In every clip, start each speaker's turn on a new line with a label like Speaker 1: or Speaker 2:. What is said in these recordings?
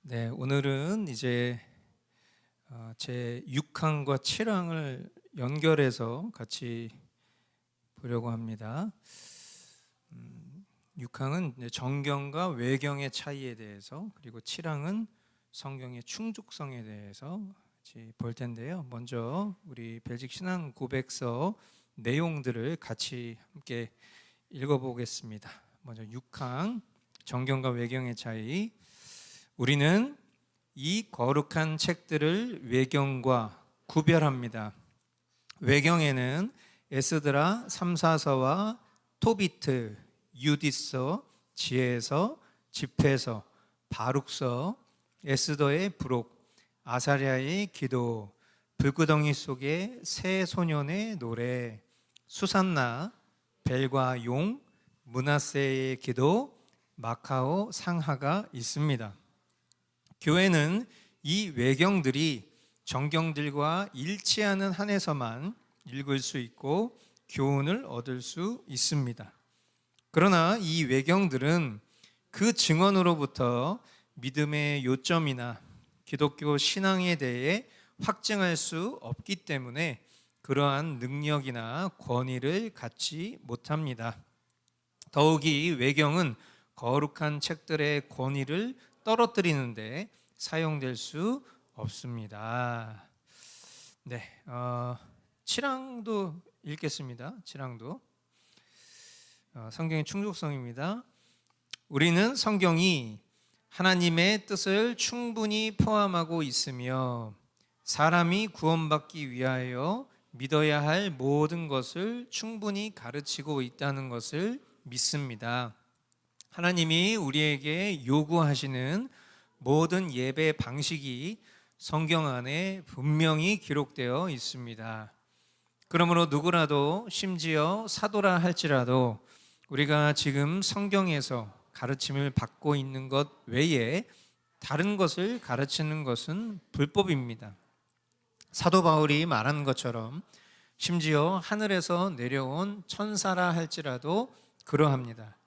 Speaker 1: 네, 오늘은 이제 제 6항과 7항을 연결해서 같이 보려고 합니다. 6항은 정경과 외경의 차이에 대해서, 그리고 7항은 성경의 충족성에 대해서 같이 볼 텐데요. 먼저 우리 벨직 신앙 고백서 내용들을 같이 함께 읽어보겠습니다. 먼저 6항 정경과 외경의 차이. 우리는 이 거룩한 책들을 외경과 구별합니다. 외경에는 에스드라 3사서와 토비트, 유디서, 지혜서, 집회서, 바룩서, 에스더의 부록, 아사랴의 기도, 불구덩이 속의 새 소년의 노래, 수산나, 벨과 용, 므낫세의 기도, 마카오 상하가 있습니다. 교회는 이 외경들이 정경들과 일치하는 한에서만 읽을 수 있고 교훈을 얻을 수 있습니다. 그러나 이 외경들은 그 증언으로부터 믿음의 요점이나 기독교 신앙에 대해 확증할 수 없기 때문에 그러한 능력이나 권위를 갖지 못합니다. 더욱이 외경은 거룩한 책들의 권위를 떨어뜨리는데 사용될 수 없습니다. 네, 7항도 읽겠습니다. 7항도 성경의 충족성입니다. 우리는 성경이 하나님의 뜻을 충분히 포함하고 있으며 사람이 구원받기 위하여 믿어야 할 모든 것을 충분히 가르치고 있다는 것을 믿습니다. 하나님이 우리에게 요구하시는 모든 예배 방식이 성경 안에 분명히 기록되어 있습니다. 그러므로 누구라도, 심지어 사도라 할지라도 우리가 지금 성경에서 가르침을 받고 있는 것 외에 다른 것을 가르치는 것은 불법입니다. 사도 바울이 말한 것처럼 심지어 하늘에서 내려온 천사라 할지라도 그러합니다.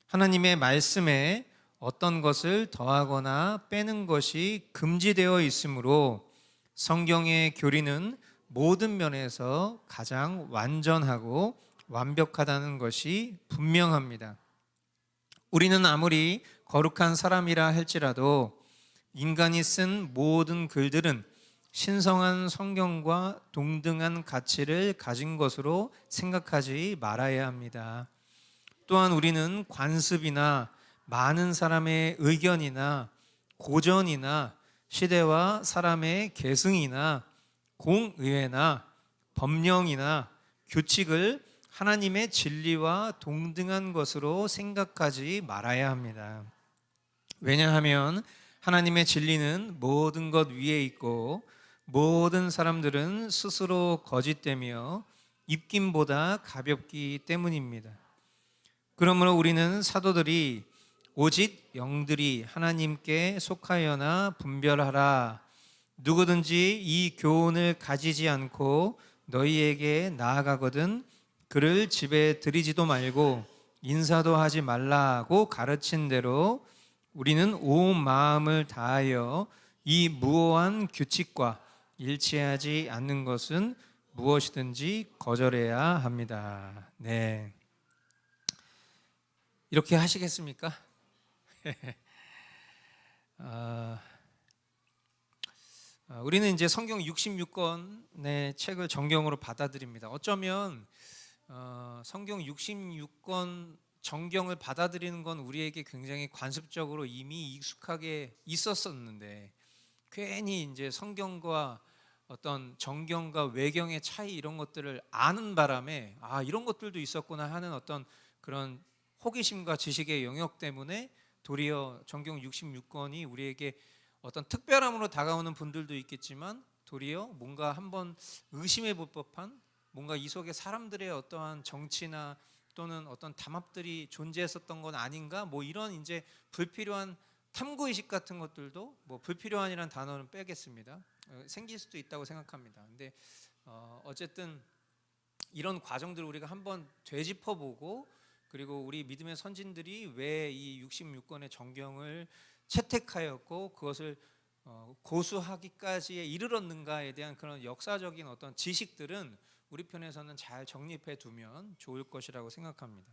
Speaker 1: 하나님의 말씀에 어떤 것을 더하거나 빼는 것이 금지되어 있으므로 성경의 교리는 모든 면에서 가장 완전하고 완벽하다는 것이 분명합니다. 우리는 아무리 거룩한 사람이라 할지라도 인간이 쓴 모든 글들은 신성한 성경과 동등한 가치를 가진 것으로 생각하지 말아야 합니다. 또한 우리는 관습이나 많은 사람의 의견이나 고전이나 시대와 사람의 계승이나 공의회나 법령이나 규칙을 하나님의 진리와 동등한 것으로 생각하지 말아야 합니다. 왜냐하면 하나님의 진리는 모든 것 위에 있고 모든 사람들은 스스로 거짓되며 입김보다 가볍기 때문입니다. 그러므로 우리는 사도들이 오직 영들이 하나님께 속하여나 분별하라, 누구든지 이 교훈을 가지지 않고 너희에게 나아가거든 그를 집에 들이지도 말고 인사도 하지 말라고 가르친 대로 우리는 온 마음을 다하여 이 무오한 규칙과 일치하지 않는 것은 무엇이든지 거절해야 합니다. 네. 이렇게 하시겠습니까? 우리는 이제 성경 66권의 책을 정경으로 받아들입니다. 어쩌면 성경 66권 정경을 받아들이는 건 우리에게 굉장히 관습적으로 이미 익숙하게 있었었는데 괜히 이제 성경과 어떤 정경과 외경의 차이 이런 것들을 아는 바람에 이런 것들도 있었구나 하는 어떤 그런 호기심과 지식의 영역 때문에 도리어 정경 66권이 우리에게 어떤 특별함으로 다가오는 분들도 있겠지만 도리어 뭔가 한번 의심해 볼 법한 뭔가 이 속에 사람들의 어떠한 정치나 또는 어떤 담합들이 존재했었던 건 아닌가 뭐 이런 이제 불필요한 탐구의식 같은 것들도 뭐 불필요한이라는 단어는 빼겠습니다. 생길 수도 있다고 생각합니다. 근데 어쨌든 이런 과정들을 우리가 한번 되짚어보고 그리고 우리 믿음의 선진들이 왜 이 66권의 정경을 채택하였고 그것을 고수하기까지에 이르렀는가에 대한 그런 역사적인 어떤 지식들은 우리 편에서는 잘 정립해 두면 좋을 것이라고 생각합니다.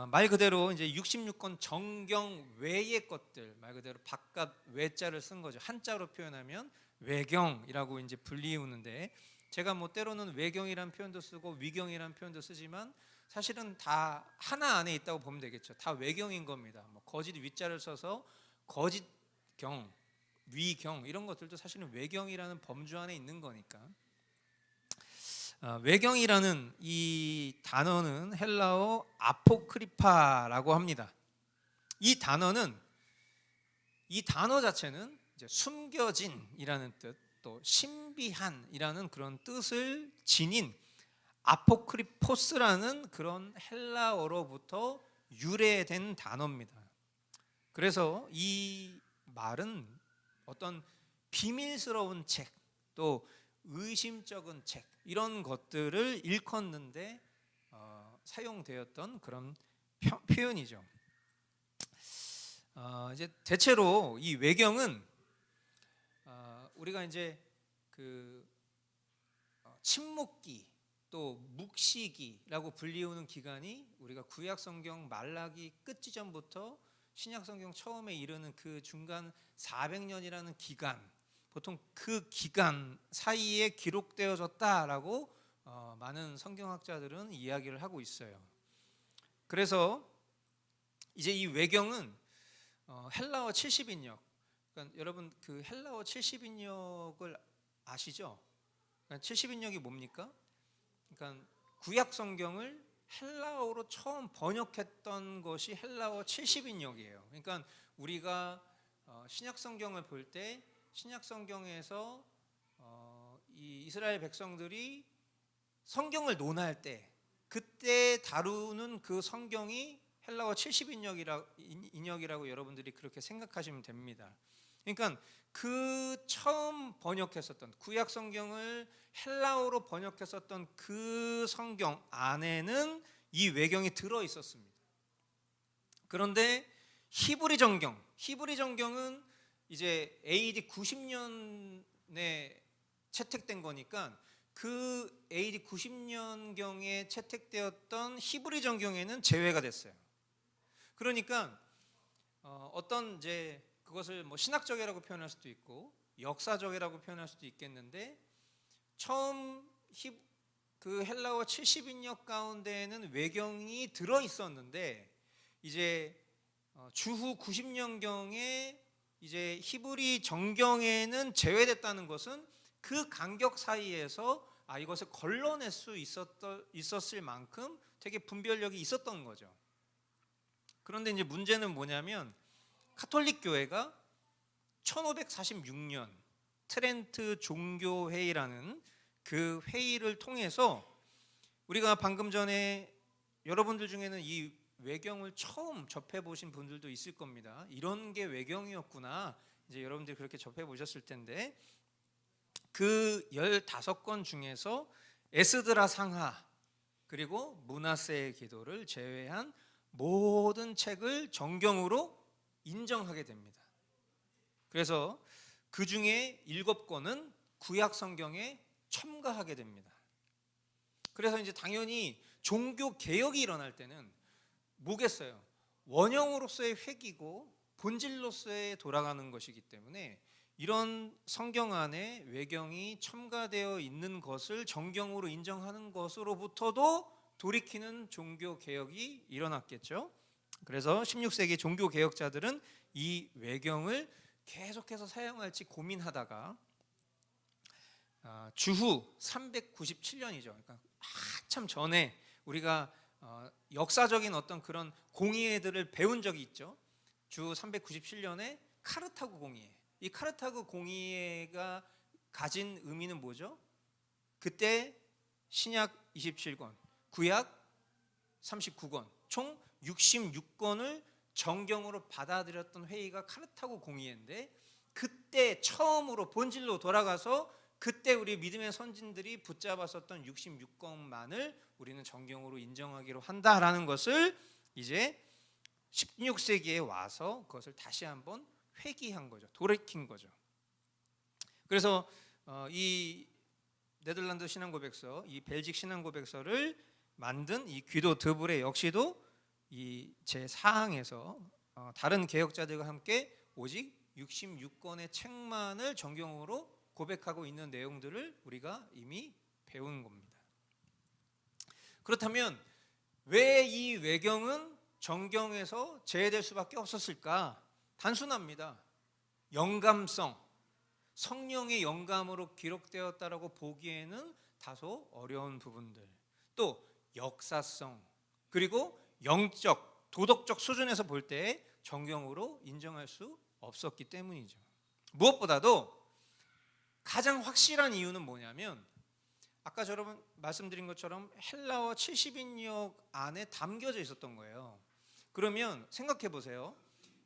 Speaker 1: 말 그대로 이제 66권 정경 외의 것들, 말 그대로 바깥 외자를 쓴 거죠. 한자로 표현하면 외경이라고 이제 불리우는데, 제가 뭐 때로는 외경이라는 표현도 쓰고 위경이라는 표현도 쓰지만 사실은 다 하나 안에 있다고 보면 되겠죠. 다 외경인 겁니다. 뭐 거짓 위자를 써서 거짓경, 위경 이런 것들도 사실은 외경이라는 범주 안에 있는 거니까. 외경이라는 이 단어는 헬라어 아포크리파라고 합니다. 이 단어 자체는 이제 숨겨진이라는 뜻, 또 신비한이라는 그런 뜻을 지닌 아포크리포스라는 그런 헬라어로부터 유래된 단어입니다. 그래서 이 말은 어떤 비밀스러운 책, 또 의심쩍은 책, 이런 것들을 일컫는데 사용되었던 그런 표현이죠. 이제 대체로 이 외경은 우리가 이제 그 침묵기 또 묵시기라고 불리우는 기간이 우리가 구약 성경 말라기 끝 지점부터 신약 성경 처음에 이르는 그 중간 400년이라는 기간, 보통 그 기간 사이에 기록되어졌다라고 많은 성경학자들은 이야기를 하고 있어요. 그래서 이제 이 외경은 헬라어 70인역, 그러니까 여러분 그 헬라어 70인역을 아시죠? 그러니까 70인역이 뭡니까? 그러니까 구약 성경을 헬라어로 처음 번역했던 것이 헬라어 70인역이에요. 그러니까 우리가 신약 성경을 볼 때 신약 성경에서 이 이스라엘 백성들이 성경을 논할 때 그때 다루는 그 성경이 헬라어 70인역이라고 여러분들이 그렇게 생각하시면 됩니다. 그러니까 그 처음 번역했었던 구약 성경을 헬라어로 번역했었던 그 성경 안에는 이 외경이 들어 있었습니다. 그런데 히브리 정경은 이제 AD 90년에 채택된 거니까 그 AD 90년경에 채택되었던 히브리 정경에는 제외가 됐어요. 그러니까 어떤 이제 그것을 뭐 신학적이라고 표현할 수도 있고 역사적이라고 표현할 수도 있겠는데, 처음 그 헬라어 70인역 가운데에는 외경이 들어 있었는데 이제 주후 90년경에 이제 히브리 정경에는 제외됐다는 것은 그 간격 사이에서 이것을 걸러낼 수 있었을 만큼 되게 분별력이 있었던 거죠. 그런데 이제 문제는 뭐냐면 카톨릭 교회가 1546년 트렌트 종교회의라는 그 회의를 통해서, 우리가 방금 전에 여러분들 중에는 이 외경을 처음 접해 보신 분들도 있을 겁니다. 이런 게 외경이었구나, 이제 여러분들이 그렇게 접해 보셨을 텐데, 그 15권 중에서 에스드라 상하 그리고 므낫세의 기도를 제외한 모든 책을 정경으로 인정하게 됩니다. 그래서 그 중에 7권은 구약 성경에 첨가하게 됩니다. 그래서 이제 당연히 종교 개혁이 일어날 때는 뭐겠어요? 원형으로서의 회귀고 본질로서의 돌아가는 것이기 때문에 이런 성경 안에 외경이 첨가되어 있는 것을 정경으로 인정하는 것으로부터도 돌이키는 종교 개혁이 일어났겠죠. 그래서 16세기 종교 개혁자들은 이 외경을 계속해서 사용할지 고민하다가 주후 397년이죠. 그러니까 한참 전에 우리가 역사적인 어떤 그런 공의회들을 배운 적이 있죠. 주 397년에 카르타고 공의회. 이 카르타고 공의회가 가진 의미는 뭐죠? 그때 신약 27권, 구약 39권, 총 66권을 정경으로 받아들였던 회의가 카르타고 공의회인데, 그때 처음으로 본질로 돌아가서 그때 우리 믿음의 선진들이 붙잡았었던 66권만을 우리는 정경으로 인정하기로 한다라는 것을 이제 16세기에 와서 그것을 다시 한번 회귀한 거죠. 돌이킨 거죠. 그래서 이 네덜란드 신앙고백서, 이 벨직 신앙고백서를 만든 이 귀도 드브레 역시도 이 제4항에서 다른 개혁자들과 함께 오직 66권의 책만을 정경으로 고백하고 있는 내용들을 우리가 이미 배운 겁니다. 그렇다면 왜 이 외경은 정경에서 제외될 수밖에 없었을까? 단순합니다. 영감성, 성령의 영감으로 기록되었다라고 보기에는 다소 어려운 부분들, 또 역사성, 그리고 영적, 도덕적 수준에서 볼 때 정경으로 인정할 수 없었기 때문이죠. 무엇보다도 가장 확실한 이유는 뭐냐면 아까 여러분 말씀드린 것처럼 헬라어 70인역 안에 담겨져 있었던 거예요. 그러면 생각해 보세요.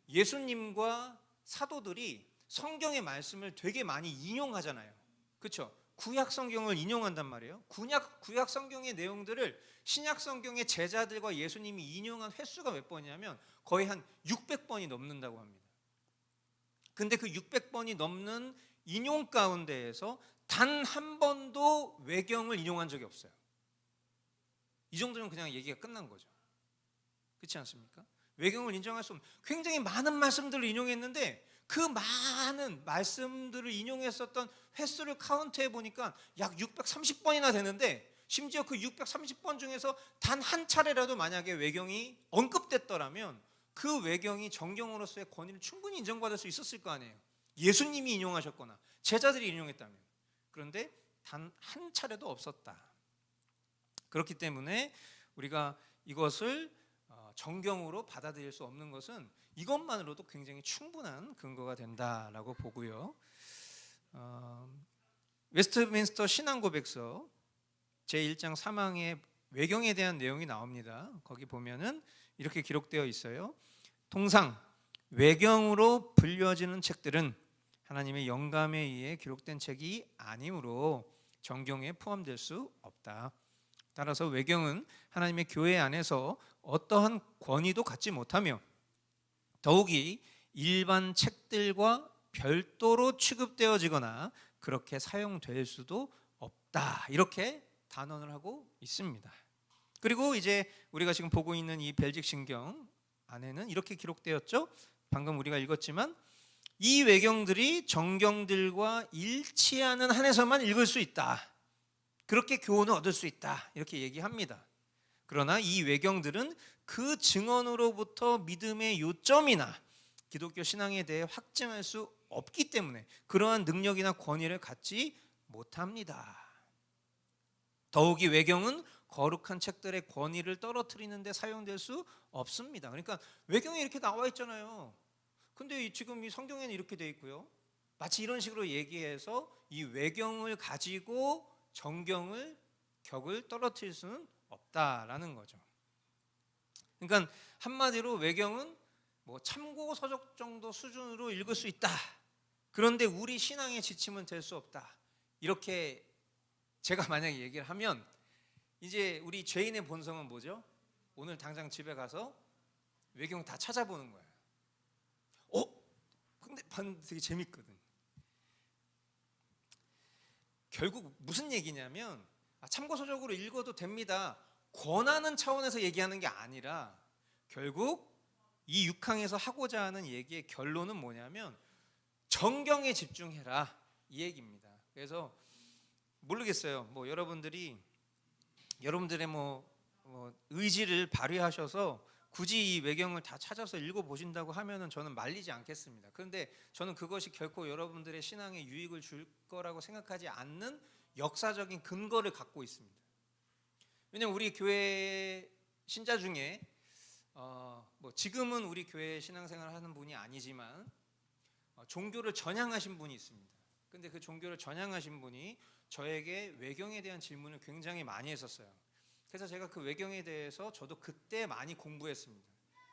Speaker 1: 예수님과 사도들이 성경의 말씀을 되게 많이 인용하잖아요. 그렇죠? 구약 성경을 인용한단 말이에요. 구약 성경의 내용들을 신약 성경의 제자들과 예수님이 인용한 횟수가 몇 번이냐면 거의 한 600번이 넘는다고 합니다. 근데 그 600번이 넘는 인용 가운데에서 단 한 번도 외경을 인용한 적이 없어요. 이 정도면 그냥 얘기가 끝난 거죠. 그렇지 않습니까? 외경을 인정할 수 없는 굉장히 많은 말씀들을 인용했는데 그 많은 말씀들을 인용했었던 횟수를 카운트해 보니까 약 630번이나 되는데 심지어 그 630번 중에서 단 한 차례라도 만약에 외경이 언급됐더라면 그 외경이 정경으로서의 권위를 충분히 인정받을 수 있었을 거 아니에요. 예수님이 인용하셨거나 제자들이 인용했다면. 그런데 단 한 차례도 없었다. 그렇기 때문에 우리가 이것을 정경으로 받아들일 수 없는 것은 이것만으로도 굉장히 충분한 근거가 된다라고 보고요. 웨스트민스터 신앙고백서 제1장 3항에 외경에 대한 내용이 나옵니다. 거기 보면은 이렇게 기록되어 있어요. 통상 외경으로 불려지는 책들은 하나님의 영감에 의해 기록된 책이 아니므로 정경에 포함될 수 없다. 따라서 외경은 하나님의 교회 안에서 어떠한 권위도 갖지 못하며 더욱이 일반 책들과 별도로 취급되어지거나 그렇게 사용될 수도 없다. 이렇게 단언을 하고 있습니다. 그리고 이제 우리가 지금 보고 있는 이 벨직 신경 안에는 이렇게 기록되었죠. 방금 우리가 읽었지만 이 외경들이 정경들과 일치하는 한에서만 읽을 수 있다. 그렇게 교훈을 얻을 수 있다. 이렇게 얘기합니다. 그러나 이 외경들은 그 증언으로부터 믿음의 요점이나 기독교 신앙에 대해 확증할 수 없기 때문에 그러한 능력이나 권위를 갖지 못합니다. 더욱이 외경은 거룩한 책들의 권위를 떨어뜨리는 데 사용될 수 없습니다. 그러니까 외경에 이렇게 나와 있잖아요. 근데 지금 이 성경에는 이렇게 돼 있고요. 마치 이런 식으로 얘기해서 이 외경을 가지고 정경을 격을 떨어뜨릴 수는 없다라는 거죠. 그러니까 한마디로 외경은 뭐 참고 서적 정도 수준으로 읽을 수 있다. 그런데 우리 신앙의 지침은 될 수 없다. 이렇게 제가 만약에 얘기를 하면 이제 우리 죄인의 본성은 뭐죠? 오늘 당장 집에 가서 외경 다 찾아보는 거예요. 근데 되게 재밌거든. 결국 무슨 얘기냐면 참고서적으로 읽어도 됩니다. 권하는 차원에서 얘기하는 게 아니라 결국 이 6항에서 하고자 하는 얘기의 결론은 뭐냐면 정경에 집중해라 이 얘기입니다. 그래서 모르겠어요. 뭐 여러분들의 의지를 발휘하셔서 굳이 이 외경을 다 찾아서 읽어보신다고 하면은 저는 말리지 않겠습니다. 그런데 저는 그것이 결코 여러분들의 신앙에 유익을 줄 거라고 생각하지 않는 역사적인 근거를 갖고 있습니다. 왜냐하면 우리 교회 신자 중에 지금은 우리 교회 신앙생활을 하는 분이 아니지만 종교를 전향하신 분이 있습니다. 근데 그 종교를 전향하신 분이 저에게 외경에 대한 질문을 굉장히 많이 했었어요. 그래서 제가 그 외경에 대해서 저도 그때 많이 공부했습니다.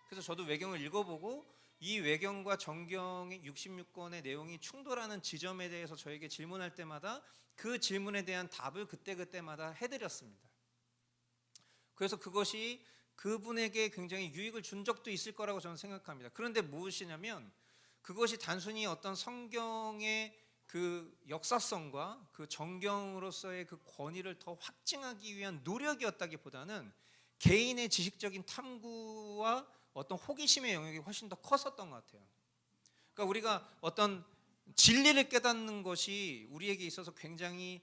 Speaker 1: 그래서 저도 외경을 읽어보고 이 외경과 정경의 66권의 내용이 충돌하는 지점에 대해서 저에게 질문할 때마다 그 질문에 대한 답을 그때그때마다 해드렸습니다. 그래서 그것이 그분에게 굉장히 유익을 준 적도 있을 거라고 저는 생각합니다. 그런데 무엇이냐면 그것이 단순히 어떤 성경의 그 역사성과 그 정경으로서의 그 권위를 더 확증하기 위한 노력이었다기보다는 개인의 지식적인 탐구와 어떤 호기심의 영역이 훨씬 더 컸었던 것 같아요. 그러니까 우리가 어떤 진리를 깨닫는 것이 우리에게 있어서 굉장히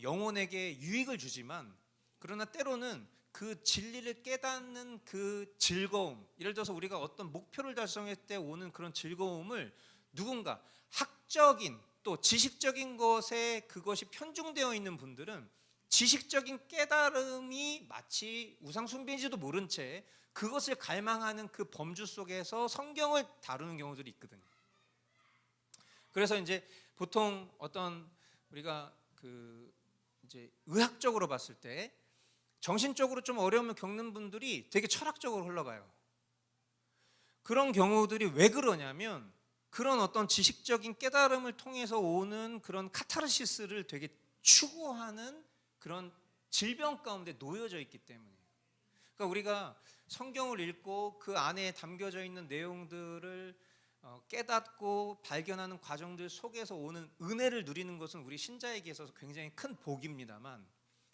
Speaker 1: 영혼에게 유익을 주지만, 그러나 때로는 그 진리를 깨닫는 그 즐거움, 예를 들어서 우리가 어떤 목표를 달성할 때 오는 그런 즐거움을 누군가 학적인 또 지식적인 것에 그것이 편중되어 있는 분들은 지식적인 깨달음이 마치 우상숭배인지도 모른 채 그것을 갈망하는 그 범주 속에서 성경을 다루는 경우들이 있거든요. 그래서 이제 보통 어떤 우리가 그 이제 의학적으로 봤을 때 정신적으로 좀 어려움을 겪는 분들이 되게 철학적으로 흘러가요. 그런 경우들이 왜 그러냐면 그런 어떤 지식적인 깨달음을 통해서 오는 그런 카타르시스를 되게 추구하는 그런 질병 가운데 놓여져 있기 때문이에요. 그러니까 우리가 성경을 읽고 그 안에 담겨져 있는 내용들을 깨닫고 발견하는 과정들 속에서 오는 은혜를 누리는 것은 우리 신자에게 있어서 굉장히 큰 복입니다만,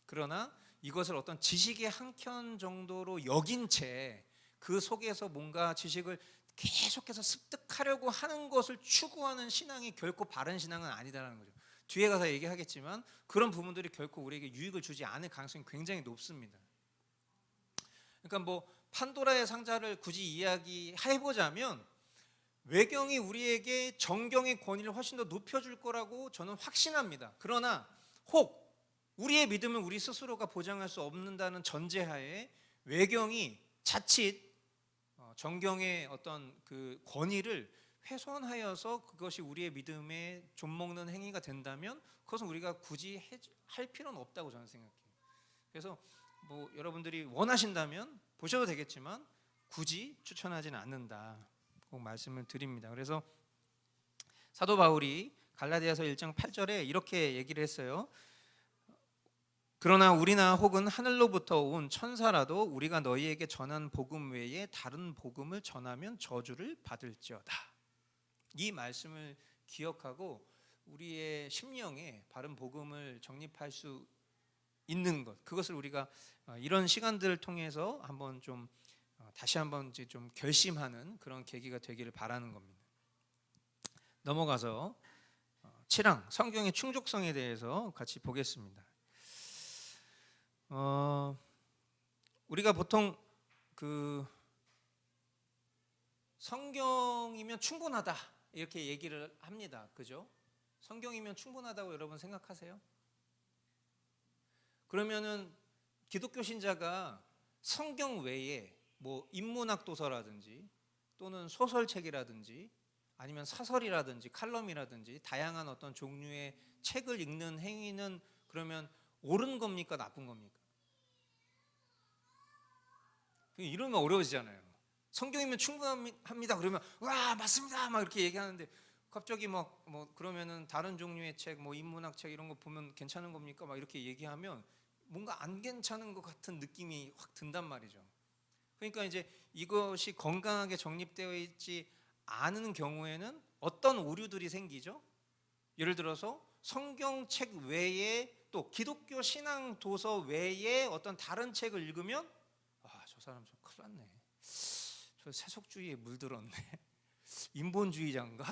Speaker 1: 그러나 이것을 어떤 지식의 한켠 정도로 여긴 채 그 속에서 뭔가 지식을 계속해서 습득하려고 하는 것을 추구하는 신앙이 결코 바른 신앙은 아니다라는 거죠. 뒤에 가서 얘기하겠지만 그런 부분들이 결코 우리에게 유익을 주지 않을 가능성이 굉장히 높습니다. 그러니까 뭐 판도라의 상자를 굳이 이야기해보자면 외경이 우리에게 정경의 권위를 훨씬 더 높여줄 거라고 저는 확신합니다. 그러나 혹 우리의 믿음은 우리 스스로가 보장할 수 없는다는 전제하에 외경이 자칫 정경의 어떤 그 권위를 훼손하여서 그것이 우리의 믿음에 좀먹는 행위가 된다면 그것은 우리가 굳이 할 필요는 없다고 저는 생각해요. 그래서 뭐 여러분들이 원하신다면 보셔도 되겠지만 굳이 추천하지는 않는다, 꼭 말씀을 드립니다. 그래서 사도 바울이 갈라디아서 1장 8절에 이렇게 얘기를 했어요. 그러나 우리나 혹은 하늘로부터 온 천사라도 우리가 너희에게 전한 복음 외에 다른 복음을 전하면 저주를 받을지어다. 이 말씀을 기억하고 우리의 심령에 바른 복음을 정립할 수 있는 것, 그것을 우리가 이런 시간들을 통해서 한번 좀 다시 한번 이제 좀 결심하는 그런 계기가 되기를 바라는 겁니다. 넘어가서 7항 성경의 충족성에 대해서 같이 보겠습니다. 우리가 보통 그 성경이면 충분하다 이렇게 얘기를 합니다. 그죠? 성경이면 충분하다고 여러분 생각하세요? 그러면은 기독교 신자가 성경 외에 뭐 인문학 도서라든지 또는 소설책이라든지 아니면 사설이라든지 칼럼이라든지 다양한 어떤 종류의 책을 읽는 행위는 그러면 옳은 겁니까? 나쁜 겁니까? 이러면 어려워지잖아요. 성경이면 충분합니다 그러면 와 맞습니다 막 이렇게 얘기하는데 갑자기 막 뭐 그러면은 다른 종류의 책, 뭐 인문학 책 이런 거 보면 괜찮은 겁니까? 막 이렇게 얘기하면 뭔가 안 괜찮은 것 같은 느낌이 확 든단 말이죠. 그러니까 이제 이것이 건강하게 정립되어 있지 않은 경우에는 어떤 오류들이 생기죠. 예를 들어서 성경책 외에 또 기독교 신앙 도서 외에 어떤 다른 책을 읽으면 저 사람 좀 큰일 났네, 저 세속주의에 물들었네, 인본주의자인가?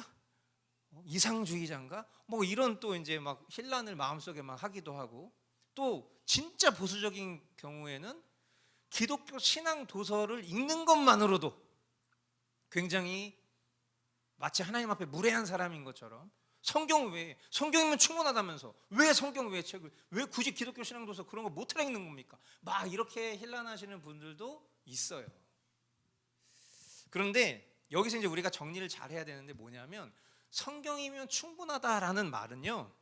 Speaker 1: 이상주의자인가? 뭐 이런 또 이제 막 혼란을 마음속에 막 하기도 하고, 또 진짜 보수적인 경우에는 기독교 신앙 도서를 읽는 것만으로도 굉장히 마치 하나님 앞에 무례한 사람인 것처럼 성경 외에, 성경이면 충분하다면서 왜 성경 외의 책을, 왜 굳이 기독교 신앙 도서 그런 거 못 읽는 겁니까? 막 이렇게 혼란하시는 분들도 있어요. 그런데 여기서 이제 우리가 정리를 잘 해야 되는데 뭐냐면 성경이면 충분하다라는 말은요,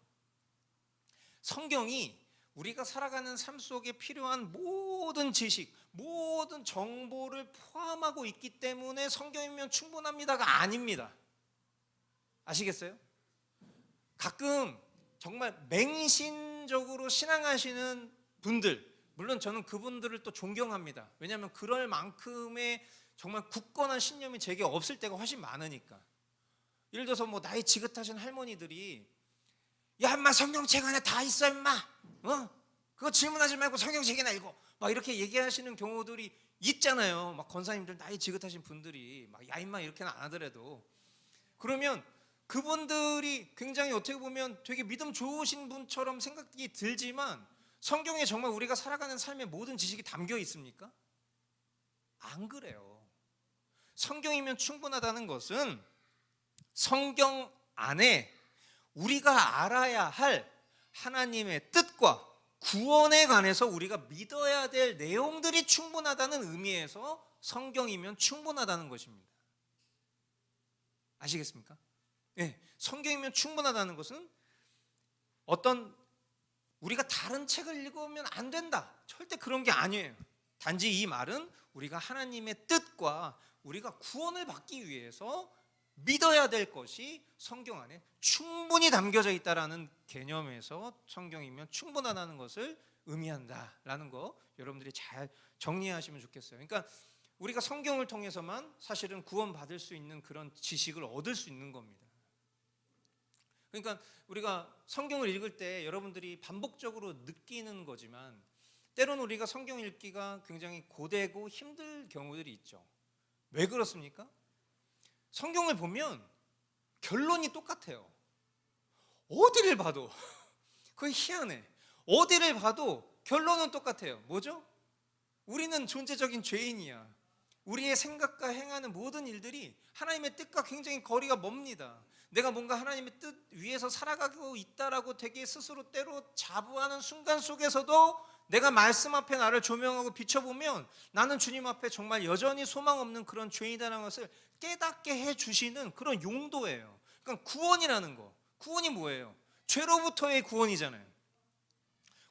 Speaker 1: 성경이 우리가 살아가는 삶 속에 필요한 모든 지식, 모든 정보를 포함하고 있기 때문에 성경이면 충분합니다가 아닙니다. 아시겠어요? 가끔 정말 맹신적으로 신앙하시는 분들, 물론 저는 그분들을 또 존경합니다. 왜냐하면 그럴 만큼의 정말 굳건한 신념이 제게 없을 때가 훨씬 많으니까. 예를 들어서 뭐 나이 지긋하신 할머니들이 야 인마 성경책 안에 다 있어 인마, 그거 질문하지 말고 성경책이나 읽어, 막 이렇게 얘기하시는 경우들이 있잖아요. 막 권사님들 나이 지긋하신 분들이 막 야 인마 이렇게는 안 하더라도, 그러면 그분들이 굉장히 어떻게 보면 되게 믿음 좋으신 분처럼 생각이 들지만 성경에 정말 우리가 살아가는 삶의 모든 지식이 담겨 있습니까? 안 그래요. 성경이면 충분하다는 것은 성경 안에 우리가 알아야 할 하나님의 뜻과 구원에 관해서 우리가 믿어야 될 내용들이 충분하다는 의미에서 성경이면 충분하다는 것입니다. 아시겠습니까? 네, 성경이면 충분하다는 것은 어떤 우리가 다른 책을 읽으면 안 된다, 절대 그런 게 아니에요. 단지 이 말은 우리가 하나님의 뜻과 우리가 구원을 받기 위해서 믿어야 될 것이 성경 안에 충분히 담겨져 있다라는 개념에서 성경이면 충분하다는 것을 의미한다라는 거 여러분들이 잘 정리하시면 좋겠어요. 그러니까 우리가 성경을 통해서만 사실은 구원받을 수 있는 그런 지식을 얻을 수 있는 겁니다. 그러니까 우리가 성경을 읽을 때 여러분들이 반복적으로 느끼는 거지만 때로는 우리가 성경 읽기가 굉장히 고되고 힘들 경우들이 있죠. 왜 그렇습니까? 성경을 보면 결론이 똑같아요. 어디를 봐도 그게 희한해. 어디를 봐도 결론은 똑같아요. 뭐죠? 우리는 존재적인 죄인이야. 우리의 생각과 행하는 모든 일들이 하나님의 뜻과 굉장히 거리가 멉니다. 내가 뭔가 하나님의 뜻 위에서 살아가고 있다라고 되게 스스로 때로 자부하는 순간 속에서도 내가 말씀 앞에 나를 조명하고 비춰보면 나는 주님 앞에 정말 여전히 소망 없는 그런 죄인이라는 것을 깨닫게 해주시는 그런 용도예요. 그러니까 구원이라는 거, 구원이 뭐예요? 죄로부터의 구원이잖아요.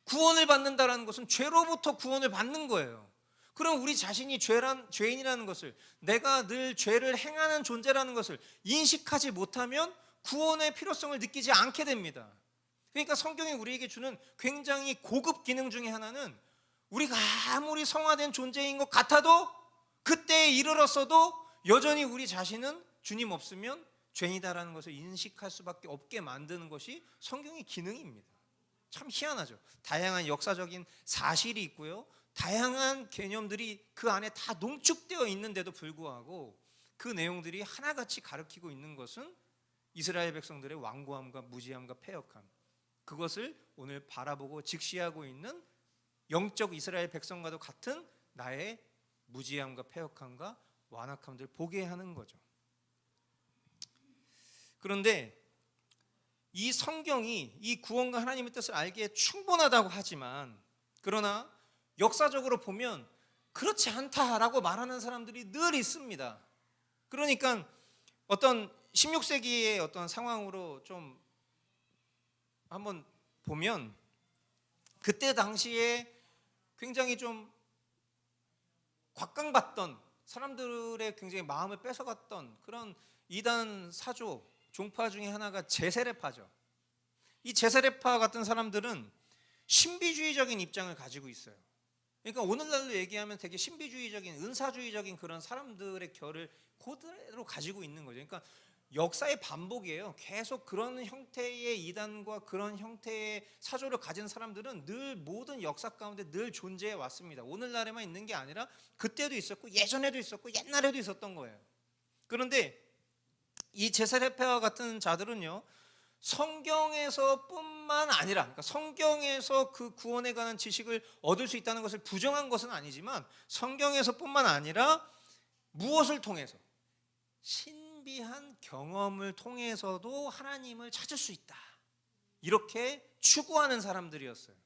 Speaker 1: 구원을 받는다는 것은 죄로부터 구원을 받는 거예요. 그럼 우리 자신이 죄인이라는 것을, 내가 늘 죄를 행하는 존재라는 것을 인식하지 못하면 구원의 필요성을 느끼지 않게 됩니다. 그러니까 성경이 우리에게 주는 굉장히 고급 기능 중에 하나는 우리가 아무리 성화된 존재인 것 같아도 그때에 이르렀어도 여전히 우리 자신은 주님 없으면 죄인이다라는 것을 인식할 수밖에 없게 만드는 것이 성경의 기능입니다. 참 희한하죠. 다양한 역사적인 사실이 있고요, 다양한 개념들이 그 안에 다 농축되어 있는데도 불구하고 그 내용들이 하나같이 가르치고 있는 것은 이스라엘 백성들의 완고함과 무지함과 패역함, 그것을 오늘 바라보고 직시하고 있는 영적 이스라엘 백성과도 같은 나의 무지함과 패역함과 완악함들 보게 하는 거죠. 그런데 이 성경이 이 구원과 하나님의 뜻을 알기에 충분하다고 하지만, 그러나 역사적으로 보면 그렇지 않다라고 말하는 사람들이 늘 있습니다. 그러니까 어떤 16세기의 어떤 상황으로 좀 한번 보면 그때 당시에 굉장히 좀 곽강받던 사람들의 굉장히 마음을 뺏어갔던 그런 이단 사조 종파 중에 하나가 제세례파죠. 이 제세례파 같은 사람들은 신비주의적인 입장을 가지고 있어요. 그러니까 오늘날로 얘기하면 되게 신비주의적인 은사주의적인 그런 사람들의 결을 그대로 가지고 있는 거죠. 그러니까 역사의 반복이에요. 계속 그런 형태의 이단과 그런 형태의 사조를 가진 사람들은 늘 모든 역사 가운데 늘 존재해 왔습니다. 오늘날에만 있는 게 아니라 그때도 있었고 예전에도 있었고 옛날에도 있었던 거예요. 그런데 이 제사례파와 같은 자들은요, 성경에서 뿐만 아니라, 그러니까 성경에서 그 구원에 관한 지식을 얻을 수 있다는 것을 부정한 것은 아니지만 성경에서 뿐만 아니라 무엇을 통해서? 신비한 경험을 통해서도 하나님을 찾을 수 있다, 이렇게 추구하는 사람들이었어요.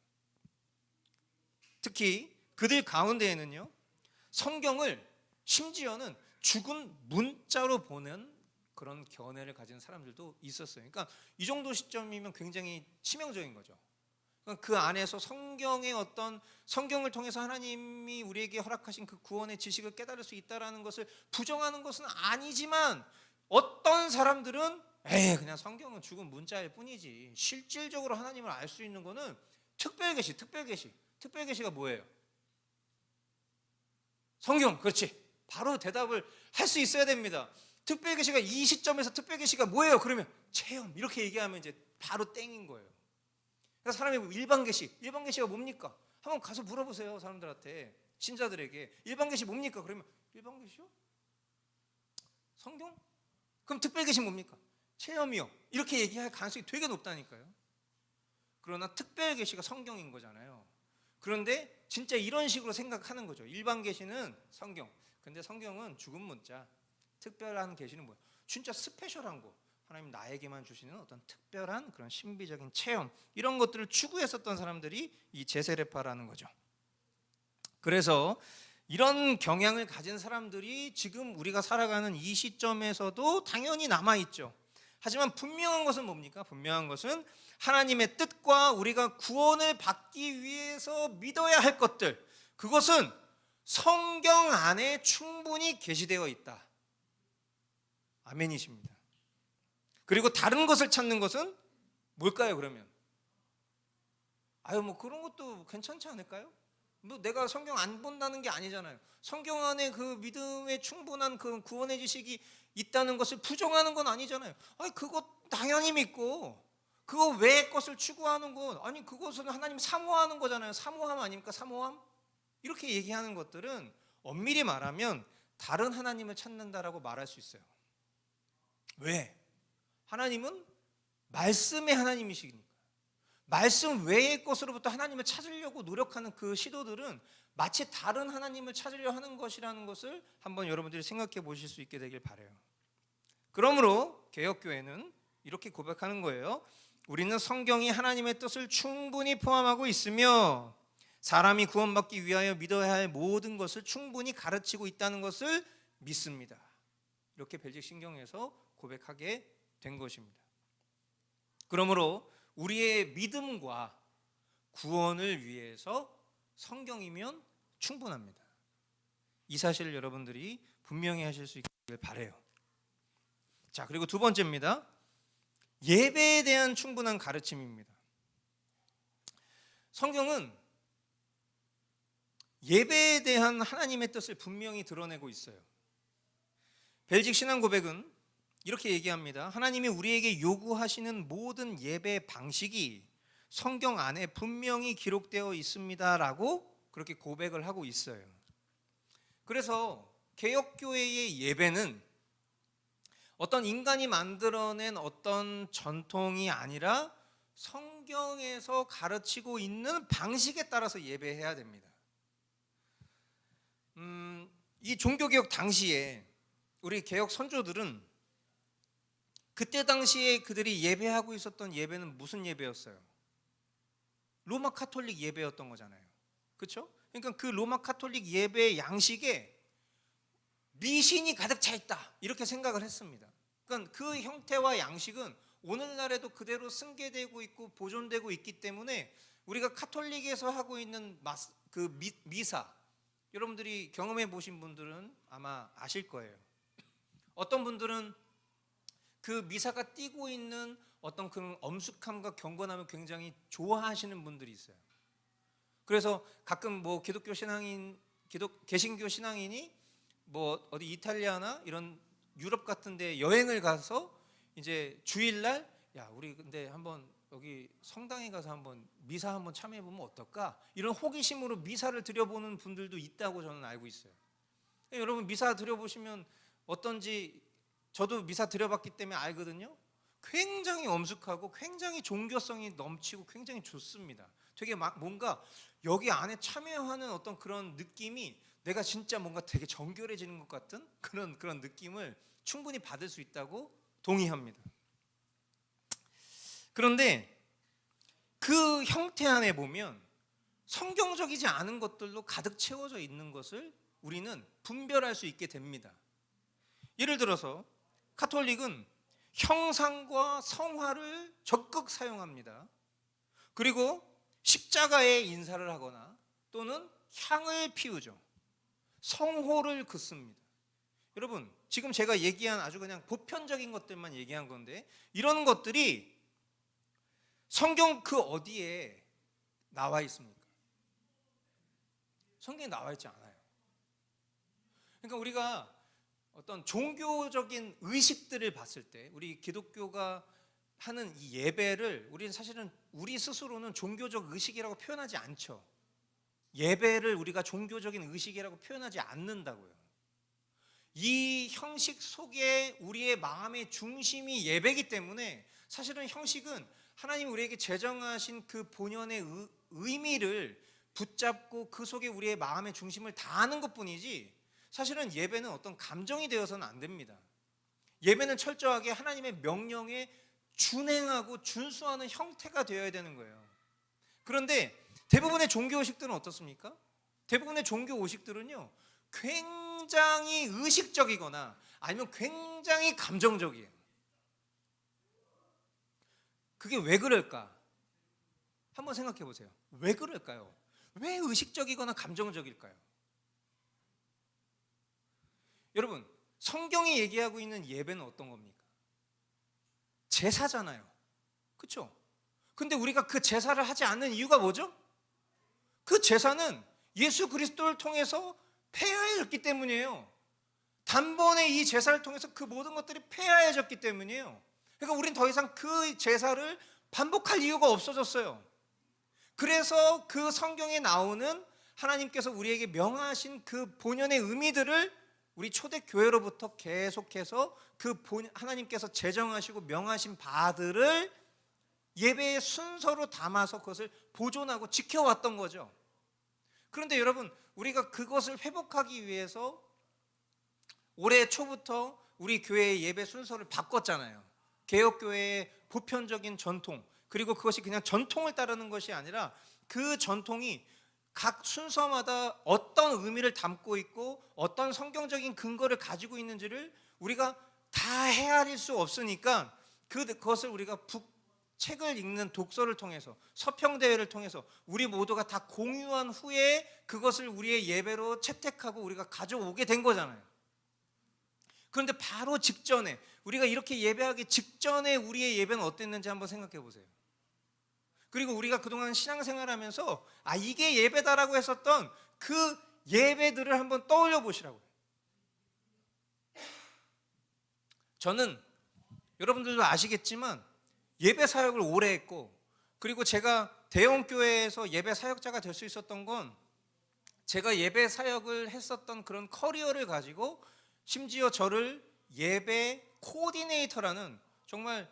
Speaker 1: 특히 그들 가운데에는요, 성경을 심지어는 죽은 문자로 보는 그런 견해를 가진 사람들도 있었어요. 그러니까 이 정도 시점이면 굉장히 치명적인 거죠. 그러니까 그 안에서 성경의 어떤 성경을 통해서 하나님이 우리에게 허락하신 그 구원의 지식을 깨달을 수 있다라는 것을 부정하는 것은 아니지만, 어떤 사람들은 그냥 성경은 죽은 문자일 뿐이지 실질적으로 하나님을 알 수 있는 거는 특별계시 특별 계시가 뭐예요? 성경. 그렇지. 바로 대답을 할 수 있어야 됩니다. 특별 계시가 이 시점에서 특별 계시가 뭐예요? 그러면 체험 이렇게 얘기하면 이제 바로 땡인 거예요. 그러니까 사람이 일반 계시가 뭡니까? 한번 가서 물어보세요. 사람들한테, 신자들에게 일반 계시 뭡니까? 그러면 일반 계시요? 성경? 그럼 특별 계시 뭡니까? 체험이요. 이렇게 얘기할 가능성이 되게 높다니까요. 그러나 특별 계시가 성경인 거잖아요. 그런데 진짜 이런 식으로 생각하는 거죠. 일반 계시는 성경. 근데 성경은 죽은 문자. 특별한 계시는 뭐야? 진짜 스페셜한 거. 하나님 나에게만 주시는 어떤 특별한 그런 신비적인 체험, 이런 것들을 추구했었던 사람들이 이 제세례파라는 거죠. 그래서 이런 경향을 가진 사람들이 지금 우리가 살아가는 이 시점에서도 당연히 남아있죠. 하지만 분명한 것은 뭡니까? 분명한 것은 하나님의 뜻과 우리가 구원을 받기 위해서 믿어야 할 것들, 그것은 성경 안에 충분히 계시되어 있다. 아멘이십니다. 그리고 다른 것을 찾는 것은 뭘까요? 그러면 뭐 그런 것도 괜찮지 않을까요? 뭐 내가 성경 안 본다는 게 아니잖아요. 성경 안에 그 믿음의 충분한 그 구원의 지식이 있다는 것을 부정하는 건 아니잖아요. 그것 당연히 믿고 그거 외의 것을 추구하는 건 그것은 하나님 사모하는 거잖아요. 사모함 아닙니까? 사모함? 이렇게 얘기하는 것들은 엄밀히 말하면 다른 하나님을 찾는다라고 말할 수 있어요. 왜? 하나님은 말씀의 하나님이시니까. 말씀 외의 것으로부터 하나님을 찾으려고 노력하는 그 시도들은 마치 다른 하나님을 찾으려 하는 것이라는 것을 한번 여러분들이 생각해 보실 수 있게 되길 바라요. 그러므로 개혁교회는 이렇게 고백하는 거예요. 우리는 성경이 하나님의 뜻을 충분히 포함하고 있으며 사람이 구원받기 위하여 믿어야 할 모든 것을 충분히 가르치고 있다는 것을 믿습니다. 이렇게 벨직 신경에서 고백하게 된 것입니다. 그러므로 우리의 믿음과 구원을 위해서 성경이면 충분합니다. 이 사실을 여러분들이 분명히 하실 수 있기를 바라요. 자, 그리고 두 번째입니다. 예배에 대한 충분한 가르침입니다. 성경은 예배에 대한 하나님의 뜻을 분명히 드러내고 있어요. 벨직 신앙 고백은 이렇게 얘기합니다. 하나님이 우리에게 요구하시는 모든 예배 방식이 성경 안에 분명히 기록되어 있습니다라고 그렇게 고백을 하고 있어요. 그래서 개혁교회의 예배는 어떤 인간이 만들어낸 어떤 전통이 아니라 성경에서 가르치고 있는 방식에 따라서 예배해야 됩니다. 이 종교개혁 당시에 우리 개혁 선조들은 그때 당시에 그들이 예배하고 있었던 예배는 무슨 예배였어요? 로마 카톨릭 예배였던 거잖아요. 그렇죠? 그러니까 그 로마 카톨릭 예배의 양식에 미신이 가득 차 있다 이렇게 생각을 했습니다. 그러니까 그 형태와 양식은 오늘날에도 그대로 승계되고 있고 보존되고 있기 때문에 우리가 카톨릭에서 하고 있는 그 미사, 여러분들이 경험해 보신 분들은 아마 아실 거예요. 어떤 분들은 그 미사가 띠고 있는 어떤 그런 엄숙함과 경건함을 굉장히 좋아하시는 분들이 있어요. 그래서 가끔 뭐 개신교 신앙인이 뭐 어디 이탈리아나 이런 유럽 같은 데 여행을 가서 이제 주일날 우리 근데 한번 여기 성당에 가서 한번 미사 한번 참여해 보면 어떨까? 이런 호기심으로 미사를 드려보는 분들도 있다고 저는 알고 있어요. 여러분 미사 드려보시면 어떤지 저도 미사 드려봤기 때문에 알거든요. 굉장히 엄숙하고 굉장히 종교성이 넘치고 굉장히 좋습니다. 되게 뭔가 여기 안에 참여하는 어떤 그런 느낌이 내가 진짜 뭔가 되게 정결해지는 것 같은 그런 느낌을 충분히 받을 수 있다고 동의합니다. 그런데 그 형태 안에 보면 성경적이지 않은 것들로 가득 채워져 있는 것을 우리는 분별할 수 있게 됩니다. 예를 들어서 카톨릭은 형상과 성화를 적극 사용합니다. 그리고 십자가에 인사를 하거나 또는 향을 피우죠. 성호를 긋습니다. 여러분, 지금 제가 얘기한 아주 그냥 보편적인 것들만 얘기한 건데 이런 것들이 성경 그 어디에 나와 있습니까? 성경에 나와 있지 않아요. 그러니까 우리가 어떤 종교적인 의식들을 봤을 때 우리 기독교가 하는 이 예배를 우리는 사실은 우리 스스로는 종교적 의식이라고 표현하지 않죠. 예배를 우리가 종교적인 의식이라고 표현하지 않는다고요. 이 형식 속에 우리의 마음의 중심이 예배이기 때문에 사실은 형식은 하나님이 우리에게 제정하신 그 본연의 의미를 붙잡고 그 속에 우리의 마음의 중심을 다하는 것뿐이지, 사실은 예배는 어떤 감정이 되어서는 안 됩니다. 예배는 철저하게 하나님의 명령에 준행하고 준수하는 형태가 되어야 되는 거예요. 그런데 대부분의 종교의식들은 어떻습니까? 대부분의 종교의식들은요 굉장히 의식적이거나 아니면 굉장히 감정적이에요. 그게 왜 그럴까? 한번 생각해 보세요. 왜 그럴까요? 왜 의식적이거나 감정적일까요? 여러분, 성경이 얘기하고 있는 예배는 어떤 겁니까? 제사잖아요. 그렇죠? 근데 우리가 그 제사를 하지 않는 이유가 뭐죠? 그 제사는 예수 그리스도를 통해서 폐하해졌기 때문이에요. 단번에 이 제사를 통해서 그 모든 것들이 폐하해졌기 때문이에요. 그러니까 우린 더 이상 그 제사를 반복할 이유가 없어졌어요. 그래서 그 성경에 나오는 하나님께서 우리에게 명하신 그 본연의 의미들을 우리 초대교회로부터 계속해서 그 하나님께서 제정하시고 명하신 바들을 예배의 순서로 담아서 그것을 보존하고 지켜왔던 거죠. 그런데 여러분, 우리가 그것을 회복하기 위해서 올해 초부터 우리 교회의 예배 순서를 바꿨잖아요. 개혁교회의 보편적인 전통, 그리고 그것이 그냥 전통을 따르는 것이 아니라 그 전통이 각 순서마다 어떤 의미를 담고 있고 어떤 성경적인 근거를 가지고 있는지를 우리가 다 헤아릴 수 없으니까 그것을 우리가 책을 읽는 독서를 통해서, 서평대회를 통해서 우리 모두가 다 공유한 후에 그것을 우리의 예배로 채택하고 우리가 가져오게 된 거잖아요. 그런데 바로 직전에, 우리가 이렇게 예배하기 직전에 우리의 예배는 어땠는지 한번 생각해 보세요. 그리고 우리가 그동안 신앙생활하면서 이게 예배다라고 했었던 그 예배들을 한번 떠올려 보시라고요. 저는 여러분들도 아시겠지만 예배 사역을 오래 했고, 그리고 제가 대형교회에서 예배 사역자가 될 수 있었던 건 제가 예배 사역을 했었던 그런 커리어를 가지고 심지어 저를 예배 코디네이터라는 정말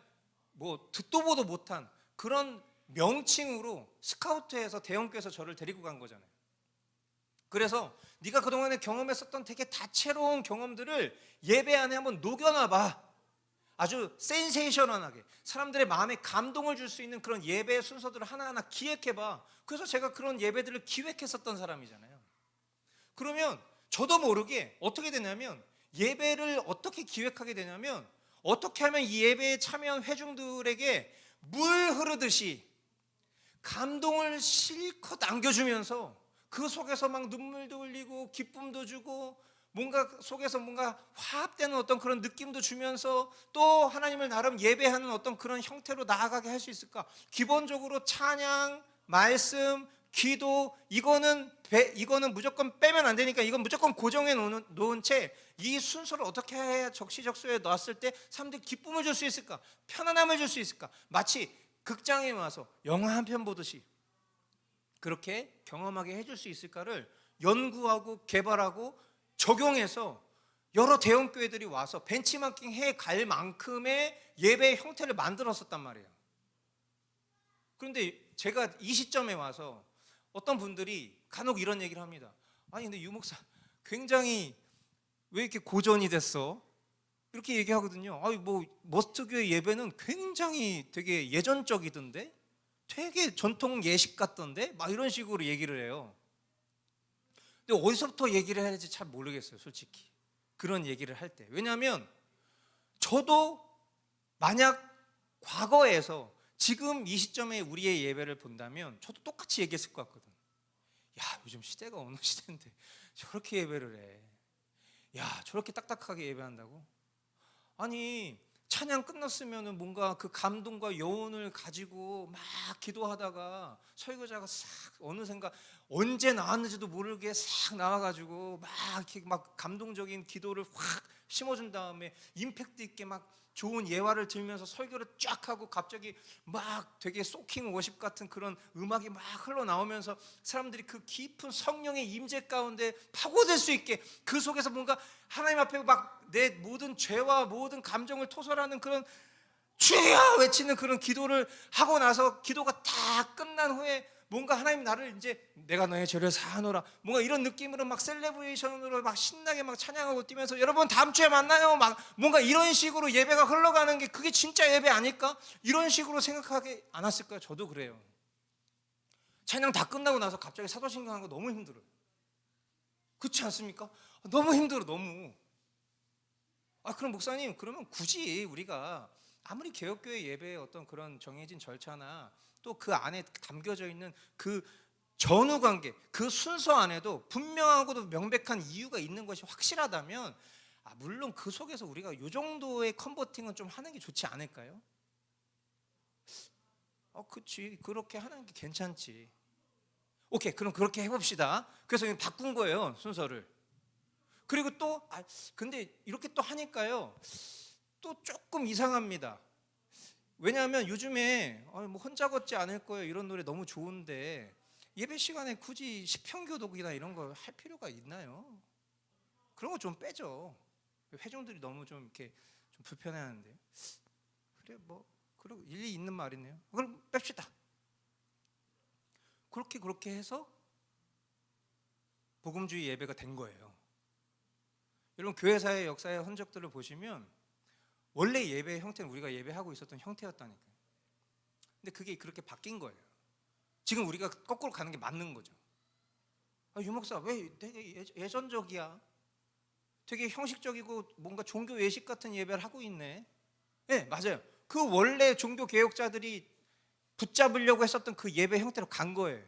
Speaker 1: 듣도 보도 못한 그런 명칭으로 스카우트해서 대형교회에서 저를 데리고 간 거잖아요. 그래서 네가 그동안에 경험했었던 되게 다채로운 경험들을 예배 안에 한번 녹여놔봐. 아주 센세이셔널하게 사람들의 마음에 감동을 줄 수 있는 그런 예배의 순서들을 하나하나 기획해봐. 그래서 제가 그런 예배들을 기획했었던 사람이잖아요. 그러면 저도 모르게 어떻게 되냐면, 예배를 어떻게 기획하게 되냐면, 어떻게 하면 이 예배에 참여한 회중들에게 물 흐르듯이 감동을 실컷 안겨주면서 그 속에서 막 눈물도 흘리고 기쁨도 주고 뭔가 속에서 뭔가 화합되는 어떤 그런 느낌도 주면서 또 하나님을 나름 예배하는 어떤 그런 형태로 나아가게 할 수 있을까? 기본적으로 찬양, 말씀, 기도, 이거는 무조건 빼면 안 되니까 이건 무조건 고정해 놓은 채 이 순서를 어떻게 해야 적시적소에 놨을 때 사람들이 기쁨을 줄 수 있을까? 편안함을 줄 수 있을까? 마치 극장에 와서 영화 한 편 보듯이 그렇게 경험하게 해줄 수 있을까를 연구하고 개발하고 적용해서 여러 대형교회들이 와서 벤치마킹 해갈 만큼의 예배의 형태를 만들었었단 말이에요. 그런데 제가 이 시점에 와서 어떤 분들이 간혹 이런 얘기를 합니다. 아니 근데 유 목사 굉장히 왜 이렇게 고전이 됐어? 이렇게 얘기하거든요. 머스트교회 예배는 굉장히 되게 예전적이던데? 되게 전통 예식 같던데? 막 이런 식으로 얘기를 해요. 근데 어디서부터 얘기를 해야 될지 잘 모르겠어요, 솔직히. 그런 얘기를 할 때. 왜냐하면 저도 만약 과거에서 지금 이 시점에 우리의 예배를 본다면 저도 똑같이 얘기했을 것 같거든. 야, 요즘 시대가 어느 시대인데 저렇게 예배를 해. 야, 저렇게 딱딱하게 예배한다고? 아니, 찬양 끝났으면은 뭔가 그 감동과 여운을 가지고 막 기도하다가 설교자가 싹 어느샌가 언제 나왔는지도 모르게 싹 나와가지고 막 이렇게 막 감동적인 기도를 확 심어준 다음에 임팩트 있게 막 좋은 예화를 들면서 설교를 쫙 하고 갑자기 막 되게 소킹 워십 같은 그런 음악이 막 흘러나오면서 사람들이 그 깊은 성령의 임재 가운데 파고들 수 있게 그 속에서 뭔가 하나님 앞에 막 내 모든 죄와 모든 감정을 토설하는 그런 주여 외치는 그런 기도를 하고 나서 기도가 다 끝난 후에 뭔가 하나님 나를 이제 내가 너의 죄를 사하노라 뭔가 이런 느낌으로 막 셀레브레이션으로 막 신나게 막 찬양하고 뛰면서 여러분 다음 주에 만나요 막 뭔가 이런 식으로 예배가 흘러가는 게 그게 진짜 예배 아닐까? 이런 식으로 생각하지 않았을까요? 저도 그래요. 찬양 다 끝나고 나서 갑자기 사도신경 하는 거 너무 힘들어요. 그렇지 않습니까? 너무 힘들어 너무. 그럼 목사님 그러면 굳이 우리가 아무리 개혁교회 예배의 어떤 그런 정해진 절차나 또 그 안에 담겨져 있는 그 전후 관계 그 순서 안에도 분명하고도 명백한 이유가 있는 것이 확실하다면 물론 그 속에서 우리가 이 정도의 컨버팅은 좀 하는 게 좋지 않을까요? 그치 그렇게 하는 게 괜찮지. 오케이 그럼 그렇게 해봅시다. 그래서 바꾼 거예요 순서를. 그리고 또 근데 이렇게 또 하니까요 또 조금 이상합니다. 왜냐하면 요즘에 뭐 혼자 걷지 않을 거예요 이런 노래 너무 좋은데 예배 시간에 굳이 시편교독이나 이런 거 할 필요가 있나요? 그런 거 좀 빼죠. 회중들이 너무 좀 이렇게 좀 불편해하는데. 그래 뭐 그리고 일리 있는 말이네요. 그럼 뺍시다. 그렇게 해서 복음주의 예배가 된 거예요. 여러분 교회사의 역사의 흔적들을 보시면 원래 예배의 형태는 우리가 예배하고 있었던 형태였다니까요. 근데 그게 그렇게 바뀐 거예요. 지금 우리가 거꾸로 가는 게 맞는 거죠. 유목사 왜 되게 예전적이야? 되게 형식적이고 뭔가 종교 외식 같은 예배를 하고 있네. 네 맞아요. 그 원래 종교 개혁자들이 붙잡으려고 했었던 그 예배 형태로 간 거예요.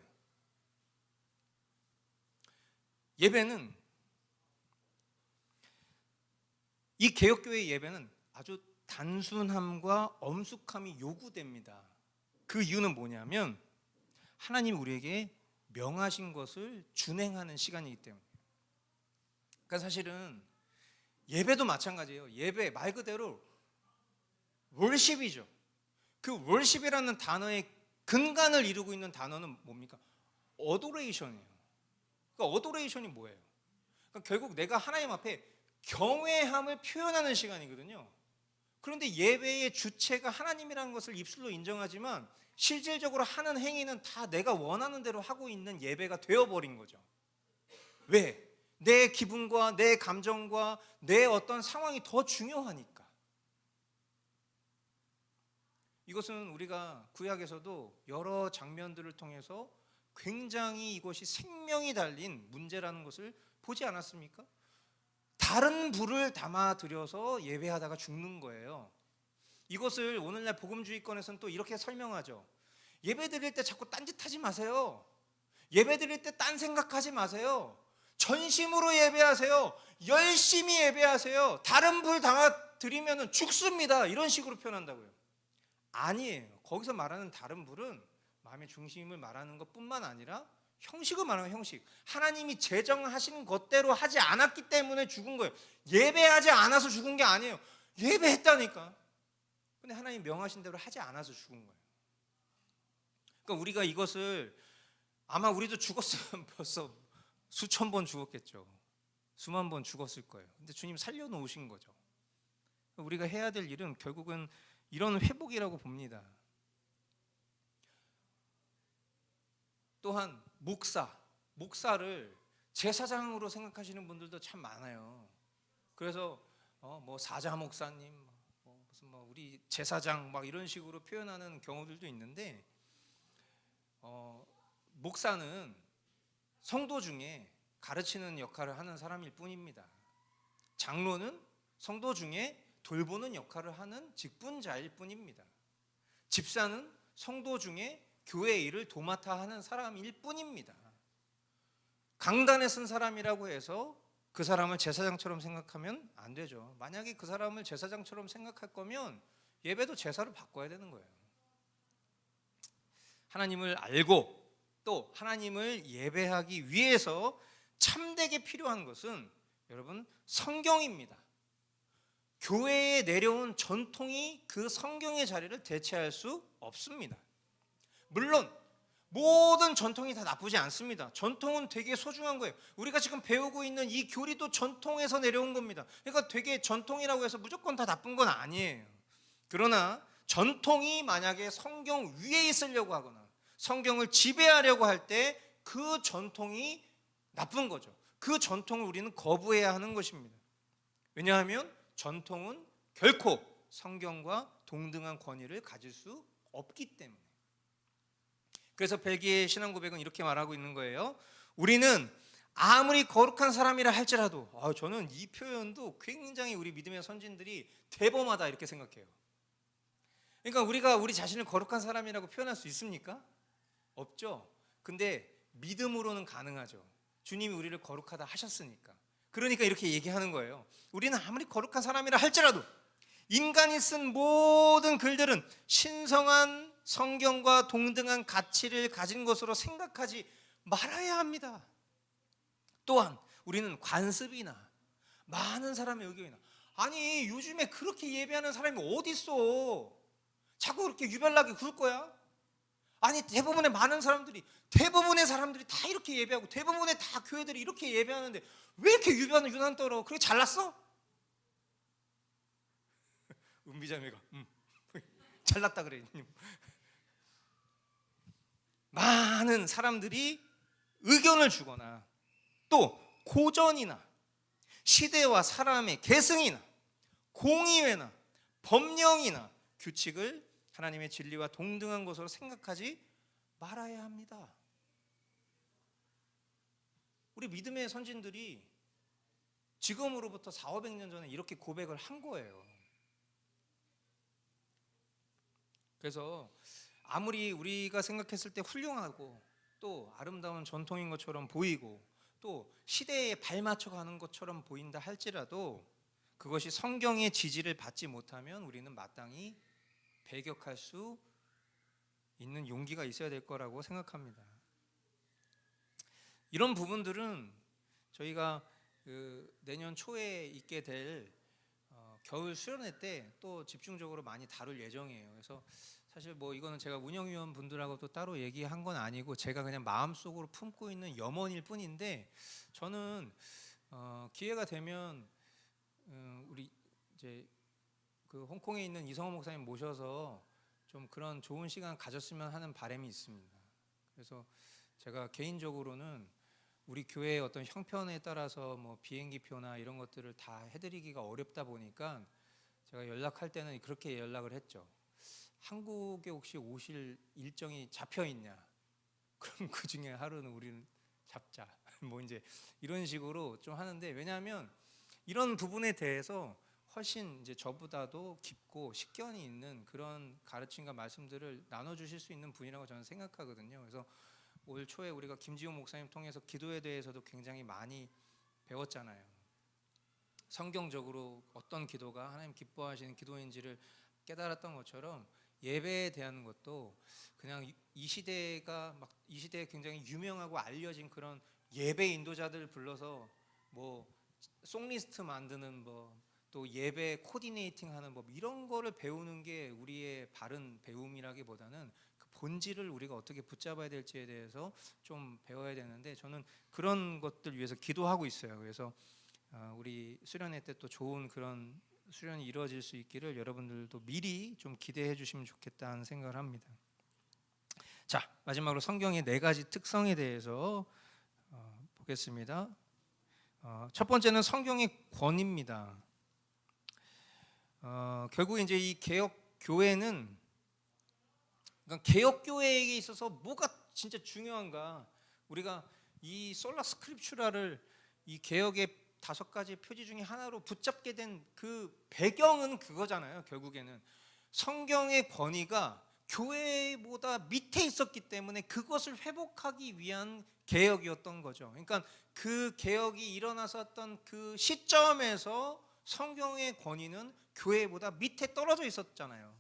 Speaker 1: 예배는 이 개혁교회의 예배는 아주 단순함과 엄숙함이 요구됩니다. 그 이유는 뭐냐면 하나님이 우리에게 명하신 것을 준행하는 시간이기 때문에. 그러니까 사실은 예배도 마찬가지예요. 예배 말 그대로 월십이죠. 그 월십이라는 단어의 근간을 이루고 있는 단어는 뭡니까? 어도레이션이에요. 그러니까 어도레이션이 뭐예요? 그러니까 결국 내가 하나님 앞에 경외함을 표현하는 시간이거든요. 그런데 예배의 주체가 하나님이라는 것을 입술로 인정하지만 실질적으로 하는 행위는 다 내가 원하는 대로 하고 있는 예배가 되어버린 거죠. 왜? 내 기분과 내 감정과 내 어떤 상황이 더 중요하니까. 이것은 우리가 구약에서도 여러 장면들을 통해서 굉장히 이것이 생명이 달린 문제라는 것을 보지 않았습니까? 다른 불을 담아들여서 예배하다가 죽는 거예요. 이것을 오늘날 복음주의권에서는 또 이렇게 설명하죠. 예배 드릴 때 자꾸 딴짓하지 마세요. 예배 드릴 때 딴 생각하지 마세요. 전심으로 예배하세요. 열심히 예배하세요. 다른 불 담아드리면 죽습니다. 이런 식으로 표현한다고요. 아니에요. 거기서 말하는 다른 불은 마음의 중심을 말하는 것뿐만 아니라 형식을 말하는 형식. 하나님이 제정하신 것대로 하지 않았기 때문에 죽은 거예요. 예배하지 않아서 죽은 게 아니에요. 예배했다니까. 근데 하나님 명하신 대로 하지 않아서 죽은 거예요. 그러니까 우리가 이것을 아마 우리도 죽었으면 벌써 수천 번 죽었겠죠. 수만 번 죽었을 거예요. 근데 주님 살려놓으신 거죠. 우리가 해야 될 일은 결국은 이런 회복이라고 봅니다. 또한 목사를 제사장으로 생각하시는 분들도 참 많아요. 그래서 뭐 사자 목사님, 무슨 우리 제사장 막 이런 식으로 표현하는 경우들도 있는데, 목사는 성도 중에 가르치는 역할을 하는 사람일 뿐입니다. 장로는 성도 중에 돌보는 역할을 하는 직분자일 뿐입니다. 집사는 성도 중에 교회 일을 도맡아 하는 사람일 뿐입니다. 강단에 쓴 사람이라고 해서 그 사람을 제사장처럼 생각하면 안 되죠. 만약에 그 사람을 제사장처럼 생각할 거면 예배도 제사로 바꿔야 되는 거예요. 하나님을 알고 또 하나님을 예배하기 위해서 참되게 필요한 것은 여러분 성경입니다. 교회에 내려온 전통이 그 성경의 자리를 대체할 수 없습니다. 물론 모든 전통이 다 나쁘지 않습니다. 전통은 되게 소중한 거예요. 우리가 지금 배우고 있는 이 교리도 전통에서 내려온 겁니다. 그러니까 되게 전통이라고 해서 무조건 다 나쁜 건 아니에요. 그러나 전통이 만약에 성경 위에 있으려고 하거나 성경을 지배하려고 할 때 그 전통이 나쁜 거죠. 그 전통을 우리는 거부해야 하는 것입니다. 왜냐하면 전통은 결코 성경과 동등한 권위를 가질 수 없기 때문에. 그래서 벨기에 신앙고백은 이렇게 말하고 있는 거예요. 우리는 아무리 거룩한 사람이라 할지라도, 저는 이 표현도 굉장히 우리 믿음의 선진들이 대범하다 이렇게 생각해요. 그러니까 우리가 우리 자신을 거룩한 사람이라고 표현할 수 있습니까? 없죠. 근데 믿음으로는 가능하죠. 주님이 우리를 거룩하다 하셨으니까. 그러니까 이렇게 얘기하는 거예요. 우리는 아무리 거룩한 사람이라 할지라도 인간이 쓴 모든 글들은 신성한 성경과 동등한 가치를 가진 것으로 생각하지 말아야 합니다. 또한 우리는 관습이나 많은 사람의 의견이나, 아니 요즘에 그렇게 예배하는 사람이 어디 있어? 자꾸 그렇게 유별나게 굴 거야? 아니 대부분의 사람들이 다 이렇게 예배하고 대부분의 다 교회들이 이렇게 예배하는데 왜 이렇게 유난 떨어? 그렇게 잘났어? 은비자매가 잘났다 그래. 많은 사람들이 의견을 주거나 또 고전이나 시대와 사람의 계승이나 공의회나 법령이나 규칙을 하나님의 진리와 동등한 것으로 생각하지 말아야 합니다. 우리 믿음의 선진들이 지금으로부터 400~500년 전에 이렇게 고백을 한 거예요. 그래서 아무리 우리가 생각했을 때 훌륭하고 또 아름다운 전통인 것처럼 보이고 또 시대에 발맞춰 가는 것처럼 보인다 할지라도 그것이 성경의 지지를 받지 못하면 우리는 마땅히 배격할 수 있는 용기가 있어야 될 거라고 생각합니다. 이런 부분들은 저희가 내년 초에 있게 될 겨울 수련회 때 또 집중적으로 많이 다룰 예정이에요. 그래서 사실 뭐 이거는 제가 운영위원 분들하고도 따로 얘기한 건 아니고 제가 그냥 마음속으로 품고 있는 염원일 뿐인데, 저는 기회가 되면 우리 이제 그 홍콩에 있는 이성호 목사님 모셔서 좀 그런 좋은 시간 가졌으면 하는 바람이 있습니다. 그래서 제가 개인적으로는 우리 교회의 어떤 형편에 따라서 뭐 비행기표나 이런 것들을 다 해드리기가 어렵다 보니까 제가 연락할 때는 그렇게 연락을 했죠. 한국에 혹시 오실 일정이 잡혀 있냐? 그럼 그 중에 하루는 우리는 잡자. 뭐 이제 이런 식으로 좀 하는데, 왜냐하면 이런 부분에 대해서 훨씬 이제 저보다도 깊고 식견이 있는 그런 가르침과 말씀들을 나눠주실 수 있는 분이라고 저는 생각하거든요. 그래서 올 초에 우리가 김지용 목사님 통해서 기도에 대해서도 굉장히 많이 배웠잖아요. 성경적으로 어떤 기도가 하나님 기뻐하시는 기도인지를 깨달았던 것처럼 예배에 대한 것도 그냥 이 시대에 굉장히 유명하고 알려진 그런 예배 인도자들 불러서 뭐 송리스트 만드는 법, 또 예배 코디네이팅 하는 법, 이런 거를 배우는 게 우리의 바른 배움이라기보다는 그 본질을 우리가 어떻게 붙잡아야 될지에 대해서 좀 배워야 되는데, 저는 그런 것들 위해서 기도하고 있어요. 그래서 우리 수련회 때 또 좋은 그런 수련이 이루어질 수 있기를 여러분들도 미리 좀 기대해 주시면 좋겠다는 생각을 합니다. 자, 마지막으로 성경의 4가지 특성에 대해서 보겠습니다. 첫 번째는 성경의 권위입니다. 결국 이제 이 개혁 교회는, 그러니까 개혁 교회에게 있어서 뭐가 진짜 중요한가? 우리가 이 솔라 스크립추라를 이 개혁의 5가지 표지 중에 하나로 붙잡게 된 그 배경은 그거잖아요. 결국에는 성경의 권위가 교회보다 밑에 있었기 때문에 그것을 회복하기 위한 개혁이었던 거죠. 그러니까 그 개혁이 일어났었던 그 시점에서 성경의 권위는 교회보다 밑에 떨어져 있었잖아요.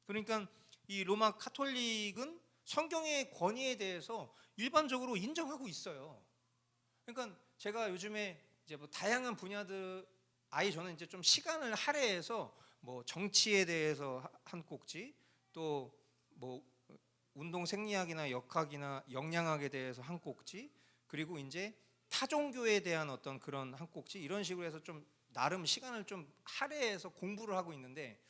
Speaker 1: 그러니까 이 로마 카톨릭은 성경의 권위에 대해서 일반적으로 인정하고 있어요. 그러니까 제가 요즘에 이제 뭐 다양한 분야들 저는 이제 좀 시간을 할애해서 뭐 정치에 대해서 한 꼭지, 또 뭐 운동 생리학이나 역학이나 영양학에 대해서 한 꼭지, 그리고 이제 타종교에 대한 어떤 그런 한 꼭지, 이런 식으로 해서 좀 나름 시간을 좀 할애해서 공부를 하고 있는데,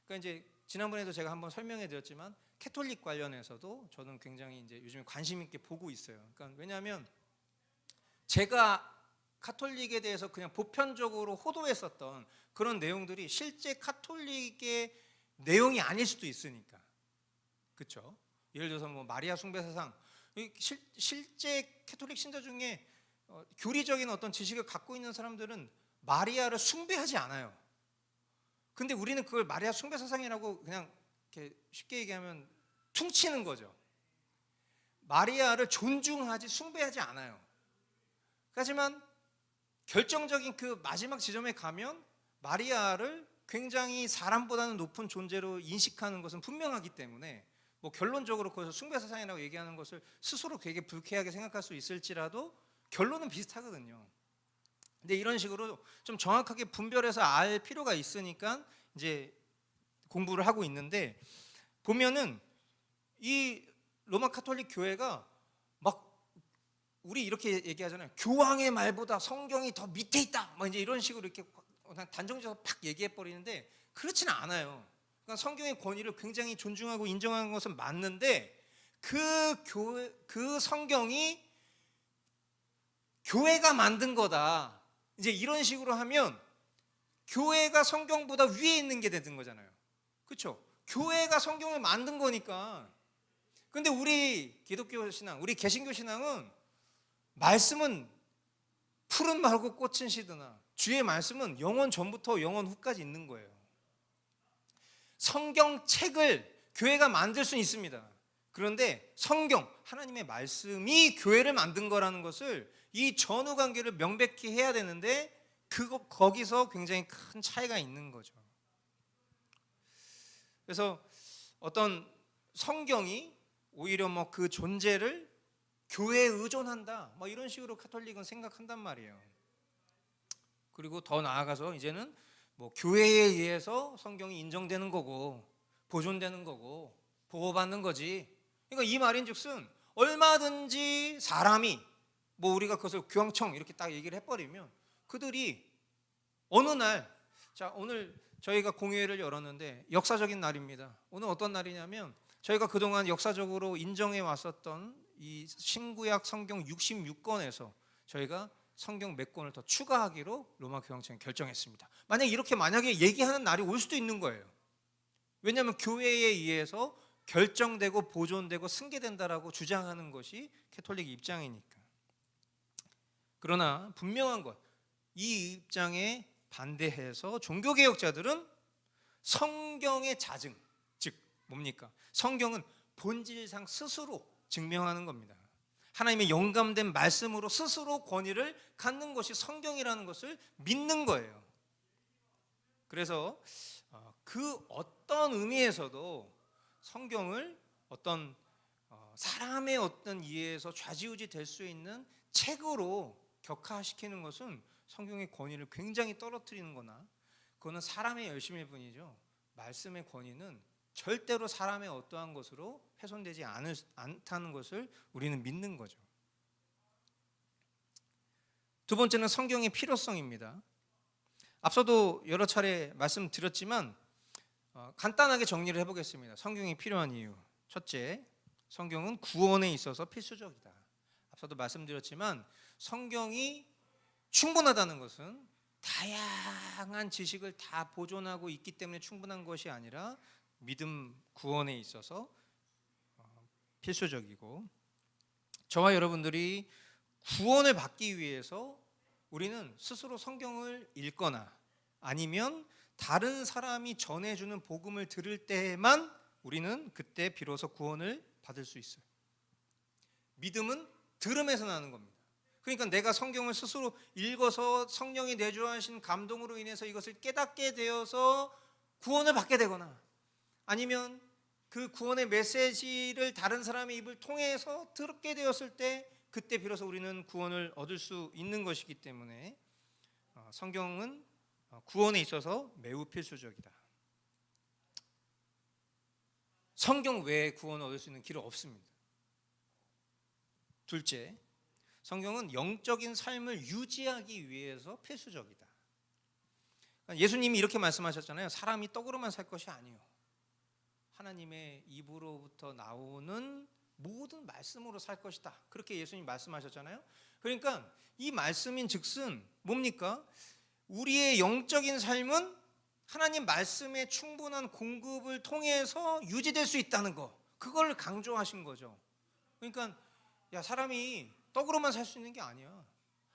Speaker 1: 그러니까 이제 지난번에도 제가 한번 설명해 드렸지만 캐톨릭 관련해서도 저는 굉장히 이제 요즘에 관심 있게 보고 있어요. 그러니까 왜냐하면 제가 카톨릭에 대해서 그냥 보편적으로 호도했었던 그런 내용들이 실제 카톨릭의 내용이 아닐 수도 있으니까, 그렇죠? 예를 들어서 뭐 마리아 숭배 사상, 실제 캐톨릭 신자 중에 교리적인 어떤 지식을 갖고 있는 사람들은 마리아를 숭배하지 않아요. 근데 우리는 그걸 마리아 숭배 사상이라고 그냥 이렇게 쉽게 얘기하면 퉁치는 거죠. 마리아를 존중하지 숭배하지 않아요. 하지만 결정적인 그 마지막 지점에 가면 마리아를 굉장히 사람보다는 높은 존재로 인식하는 것은 분명하기 때문에, 뭐 결론적으로 그것을 숭배 사상이라고 얘기하는 것을 스스로 되게 불쾌하게 생각할 수 있을지라도 결론은 비슷하거든요. 근데 이런 식으로 좀 정확하게 분별해서 알 필요가 있으니까 이제 공부를 하고 있는데, 보면은 이 로마 카톨릭 교회가 막 우리 이렇게 얘기하잖아요. 교황의 말보다 성경이 더 밑에 있다, 뭐 이제 이런 식으로 이렇게 단정지어서 팍 얘기해 버리는데 그렇지는 않아요. 그러니까 성경의 권위를 굉장히 존중하고 인정하는 것은 맞는데, 그 성경이 교회가 만든 거다, 이제 이런 식으로 하면 교회가 성경보다 위에 있는 게 되는 거잖아요. 그렇죠? 교회가 성경을 만든 거니까. 근데 우리 기독교 신앙, 우리 개신교 신앙은 말씀은 푸른 말고 꽃은 시드나, 주의 말씀은 영원 전부터 영원 후까지 있는 거예요. 성경책을 교회가 만들 수는 있습니다. 그런데 성경, 하나님의 말씀이 교회를 만든 거라는 것을, 이 전후 관계를 명백히 해야 되는데 거기서 굉장히 큰 차이가 있는 거죠. 그래서 어떤 성경이 오히려 뭐 그 존재를 교회에 의존한다, 뭐 이런 식으로 카톨릭은 생각한단 말이에요. 그리고 더 나아가서 이제는 뭐 교회에 의해서 성경이 인정되는 거고 보존되는 거고 보호받는 거지. 그러니까 이 말인즉슨 얼마든지 사람이 뭐 우리가 그것을 교황청 이렇게 딱 얘기를 해버리면 그들이 어느 날, 자 오늘 저희가 공회를 열었는데 역사적인 날입니다. 오늘 어떤 날이냐면 저희가 그동안 역사적으로 인정해 왔었던 이 신구약 성경 66권에서 저희가 성경 몇 권을 더 추가하기로 로마 교황청이 결정했습니다. 만약에 얘기하는 날이 올 수도 있는 거예요. 왜냐하면 교회에 의해서 결정되고 보존되고 승계된다라고 주장하는 것이 캐톨릭 입장이니까. 그러나 분명한 것, 이 입장에 반대해서 종교개혁자들은 성경의 자증, 즉 뭡니까? 성경은 본질상 스스로 증명하는 겁니다. 하나님의 영감된 말씀으로 스스로 권위를 갖는 것이 성경이라는 것을 믿는 거예요. 그래서 그 어떤 의미에서도 성경을 어떤 사람의 어떤 이해에서 좌지우지 될 수 있는 책으로 격화시키는 것은 성경의 권위를 굉장히 떨어뜨리는 거나, 그거는 사람의 열심일 뿐이죠. 말씀의 권위는 절대로 사람의 어떠한 것으로 훼손되지 않다는 것을 우리는 믿는 거죠. 두 번째는 성경의 필요성입니다. 앞서도 여러 차례 말씀드렸지만 간단하게 정리를 해보겠습니다. 성경이 필요한 이유. 첫째, 성경은 구원에 있어서 필수적이다. 앞서도 말씀드렸지만 성경이 충분하다는 것은 다양한 지식을 다 보존하고 있기 때문에 충분한 것이 아니라 믿음 구원에 있어서 필수적이고, 저와 여러분들이 구원을 받기 위해서 우리는 스스로 성경을 읽거나 아니면 다른 사람이 전해주는 복음을 들을 때만 우리는 그때 비로소 구원을 받을 수 있어요. 믿음은 들음에서 나는 겁니다. 그러니까 내가 성경을 스스로 읽어서 성령이 내주하신 감동으로 인해서 이것을 깨닫게 되어서 구원을 받게 되거나, 아니면 그 구원의 메시지를 다른 사람의 입을 통해서 듣게 되었을 때 그때 비로소 우리는 구원을 얻을 수 있는 것이기 때문에 성경은 구원에 있어서 매우 필수적이다. 성경 외에 구원을 얻을 수 있는 길은 없습니다. 둘째, 성경은 영적인 삶을 유지하기 위해서 필수적이다. 예수님이 이렇게 말씀하셨잖아요. 사람이 떡으로만 살 것이 아니요, 하나님의 입으로부터 나오는 모든 말씀으로 살 것이다. 그렇게 예수님 말씀하셨잖아요. 그러니까 이 말씀인 즉슨 뭡니까? 우리의 영적인 삶은 하나님 말씀의 충분한 공급을 통해서 유지될 수 있다는 거, 그걸 강조하신 거죠. 그러니까 사람이 떡으로만 살 수 있는 게 아니야.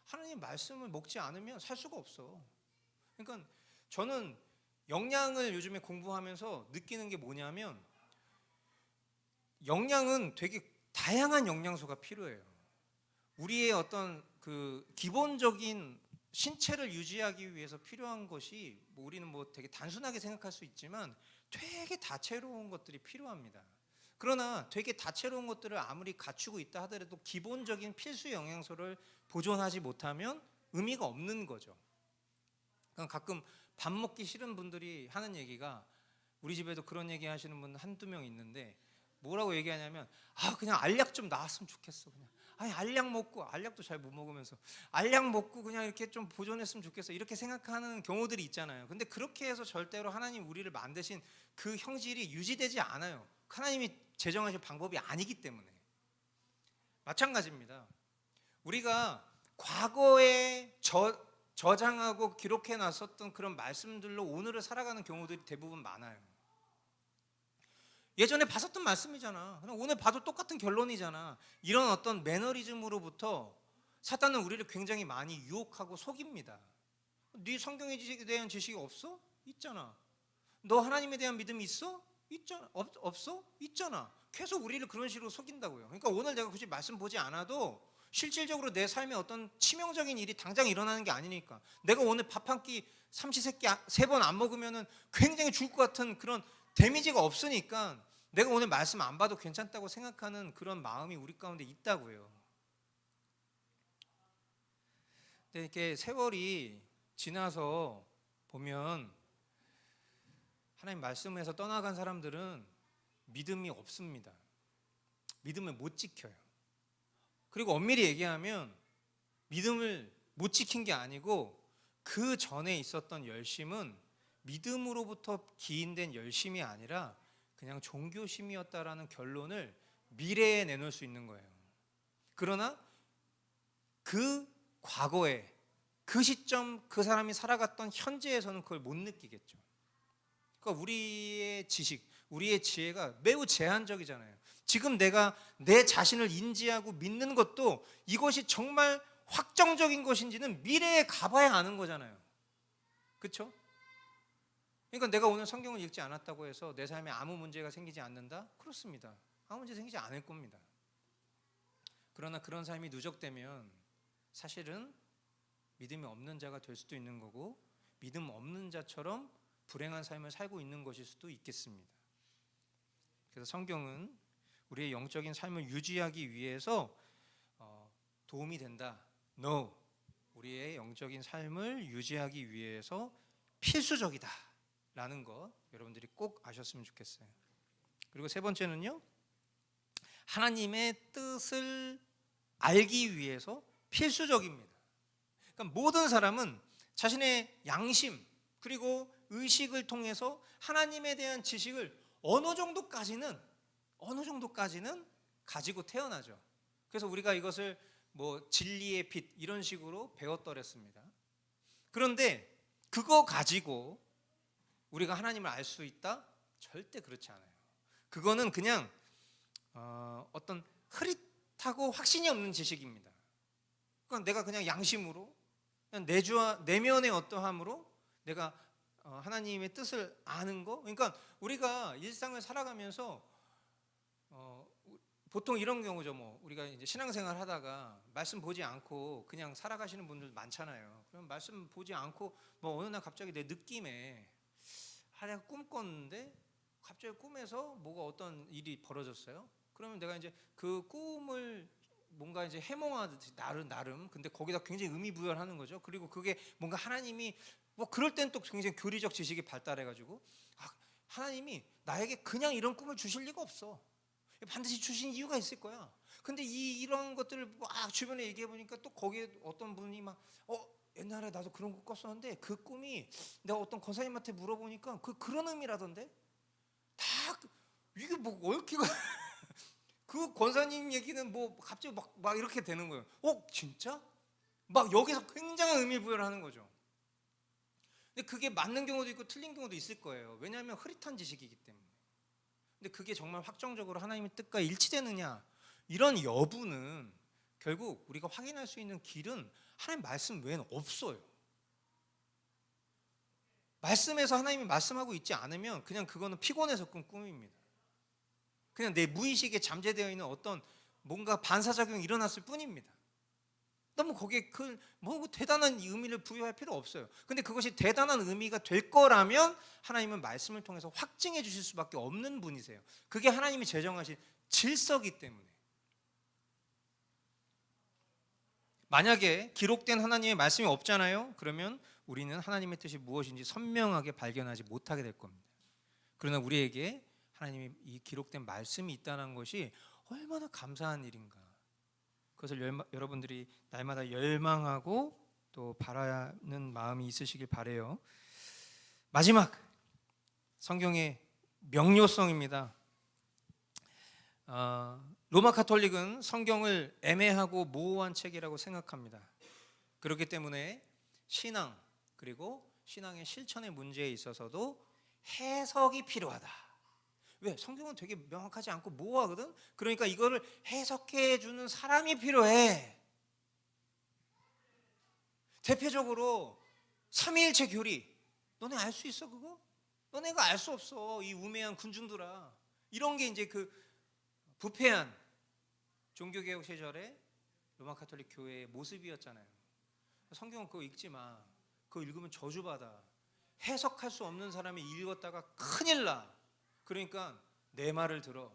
Speaker 1: 하나님 말씀을 먹지 않으면 살 수가 없어. 그러니까 저는 영양을 요즘에 공부하면서 느끼는 게 뭐냐면, 영양은 되게 다양한 영양소가 필요해요. 우리의 어떤 그 기본적인 신체를 유지하기 위해서 필요한 것이 우리는 되게 단순하게 생각할 수 있지만 되게 다채로운 것들이 필요합니다. 그러나 되게 다채로운 것들을 아무리 갖추고 있다 하더라도 기본적인 필수 영양소를 보존하지 못하면 의미가 없는 거죠. 그러니까 가끔 밥 먹기 싫은 분들이 하는 얘기가, 우리 집에도 그런 얘기 하시는 분 한두 명 있는데 뭐라고 얘기하냐면, 그냥 알약 좀 나왔으면 좋겠어. 그냥 알약 먹고, 알약도 잘 못 먹으면서 알약 먹고 그냥 이렇게 좀 보존했으면 좋겠어, 이렇게 생각하는 경우들이 있잖아요. 근데 그렇게 해서 절대로 하나님 우리를 만드신 그 형질이 유지되지 않아요. 하나님이 제정하신 방법이 아니기 때문에. 마찬가지입니다. 우리가 과거에 저장하고 기록해 놨었던 그런 말씀들로 오늘을 살아가는 경우들이 대부분 많아요. 예전에 봤었던 말씀이잖아, 그냥 오늘 봐도 똑같은 결론이잖아. 이런 어떤 매너리즘으로부터 사탄은 우리를 굉장히 많이 유혹하고 속입니다. 네 성경에 대한 지식이 없어? 있잖아. 너 하나님에 대한 믿음이 있어? 있잖아. 없어? 있잖아. 계속 우리를 그런 식으로 속인다고요. 그러니까 오늘 내가 굳이 말씀 보지 않아도 실질적으로 내 삶에 어떤 치명적인 일이 당장 일어나는 게 아니니까. 내가 오늘 밥 한 끼 삼시세끼 3번 안 먹으면은 굉장히 죽을 것 같은 그런 데미지가 없으니까 내가 오늘 말씀 안 봐도 괜찮다고 생각하는 그런 마음이 우리 가운데 있다고요. 근데 이렇게 세월이 지나서 보면 하나님 말씀에서 떠나간 사람들은 믿음이 없습니다. 믿음을 못 지켜요. 그리고 엄밀히 얘기하면 믿음을 못 지킨 게 아니고 그 전에 있었던 열심은 믿음으로부터 기인된 열심이 아니라 그냥 종교심이었다라는 결론을 미래에 내놓을 수 있는 거예요. 그러나 그 과거에, 그 시점, 그 사람이 살아갔던 현재에서는 그걸 못 느끼겠죠. 그러니까 우리의 지식, 우리의 지혜가 매우 제한적이잖아요. 지금 내가 내 자신을 인지하고 믿는 것도 이것이 정말 확정적인 것인지는 미래에 가봐야 아는 거잖아요. 그렇죠? 그러니까 내가 오늘 성경을 읽지 않았다고 해서 내 삶에 아무 문제가 생기지 않는다? 그렇습니다. 아무 문제 생기지 않을 겁니다. 그러나 그런 삶이 누적되면 사실은 믿음이 없는 자가 될 수도 있는 거고, 믿음 없는 자처럼 불행한 삶을 살고 있는 것일 수도 있겠습니다. 그래서 성경은 우리의 영적인 삶을 유지하기 위해서 도움이 된다. No. 우리의 영적인 삶을 유지하기 위해서 필수적이다 라는 것 여러분들이 꼭 아셨으면 좋겠어요. 그리고 세 번째는요, 하나님의 뜻을 알기 위해서 필수적입니다. 그러니까 모든 사람은 자신의 양심 그리고 의식을 통해서 하나님에 대한 지식을 어느 정도까지는 가지고 태어나죠. 그래서 우리가 이것을 진리의 빛 이런 식으로 배웠더랬습니다. 그런데 그거 가지고 우리가 하나님을 알 수 있다? 절대 그렇지 않아요. 그거는 그냥 어떤 흐릿하고 확신이 없는 지식입니다. 그러니까 내가 그냥 양심으로, 그냥 내면의 어떠함으로 내가 하나님의 뜻을 아는 거. 그러니까 우리가 일상을 살아가면서 보통 이런 경우죠. 뭐 우리가 이제 신앙생활 하다가 말씀 보지 않고 그냥 살아가시는 분들 많잖아요. 그럼 말씀 보지 않고 뭐 어느 날 갑자기 내 느낌에 내가 꿈 꿨는데 갑자기 꿈에서 뭐가 어떤 일이 벌어졌어요. 그러면 내가 이제 그 꿈을 뭔가 이제 해몽하듯이 나름 근데 거기다 굉장히 의미부여하는 거죠. 그리고 그게 뭔가 하나님이 뭐 그럴 땐 또 굉장히 교리적 지식이 발달해가지고 하나님이 나에게 그냥 이런 꿈을 주실 리가 없어. 반드시 주신 이유가 있을 거야. 근데 이런 것들을 막 주변에 얘기해 보니까 또 거기에 어떤 분이 막 옛날에 나도 그런 꿈 꿨었는데 그 꿈이 내가 어떤 권사님한테 물어보니까 그런 의미라던데. 다 이게 뭐 얽히가 그 권사님 얘기는 뭐 갑자기 막 이렇게 되는 거예요. 진짜? 막 여기서 굉장한 의미 부여를 하는 거죠. 근데 그게 맞는 경우도 있고 틀린 경우도 있을 거예요. 왜냐하면 흐릿한 지식이기 때문에. 근데 그게 정말 확정적으로 하나님의 뜻과 일치되느냐, 이런 여부는 결국 우리가 확인할 수 있는 길은 하나님 말씀 외에는 없어요. 말씀에서 하나님이 말씀하고 있지 않으면 그냥 그거는 피곤해서 꾼 꿈입니다. 그냥 내 무의식에 잠재되어 있는 어떤 뭔가 반사작용이 일어났을 뿐입니다. 너무 거기에 뭐 대단한 의미를 부여할 필요 없어요. 근데 그것이 대단한 의미가 될 거라면 하나님은 말씀을 통해서 확증해 주실 수밖에 없는 분이세요. 그게 하나님이 제정하신 질서이기 때문에. 만약에 기록된 하나님의 말씀이 없잖아요. 그러면 우리는 하나님의 뜻이 무엇인지 선명하게 발견하지 못하게 될 겁니다. 그러나 우리에게 하나님의 이 기록된 말씀이 있다는 것이 얼마나 감사한 일인가. 그것을 여러분들이 날마다 열망하고 또 바라는 마음이 있으시길 바라요. 마지막 성경의 명료성입니다. 로마 카톨릭은 성경을 애매하고 모호한 책이라고 생각합니다. 그렇기 때문에 신앙 그리고 신앙의 실천의 문제에 있어서도 해석이 필요하다. 왜? 성경은 되게 명확하지 않고 모호하거든. 그러니까 이거를 해석해 주는 사람이 필요해. 대표적으로 삼위일체 교리. 너네 알 수 있어 그거? 너네가 알 수 없어. 이 우매한 군중들아. 이런 게 이제 그 부패한 종교개혁 시절에 로마 카톨릭 교회의 모습이었잖아요. 성경은 그거 읽지 마. 그거 읽으면 저주받아. 해석할 수 없는 사람이 읽었다가 큰일 나. 그러니까 내 말을 들어.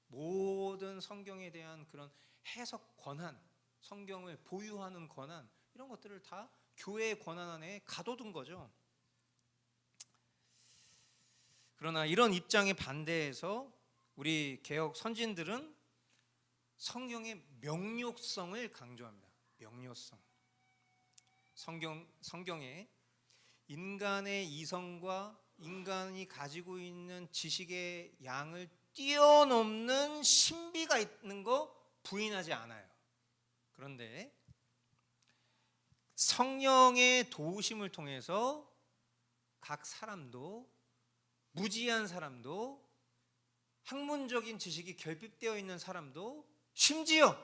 Speaker 1: 모든 성경에 대한 그런 해석 권한, 성경을 보유하는 권한, 이런 것들을 다 교회의 권한 안에 가둬둔 거죠. 그러나 이런 입장에 반대해서 우리 개혁 선진들은 성경의 명료성을 강조합니다. 명료성. 성경에 인간의 이성과 인간이 가지고 있는 지식의 양을 뛰어넘는 신비가 있는 거 부인하지 않아요. 그런데 성령의 도우심을 통해서 각 사람도, 무지한 사람도, 학문적인 지식이 결핍되어 있는 사람도, 심지어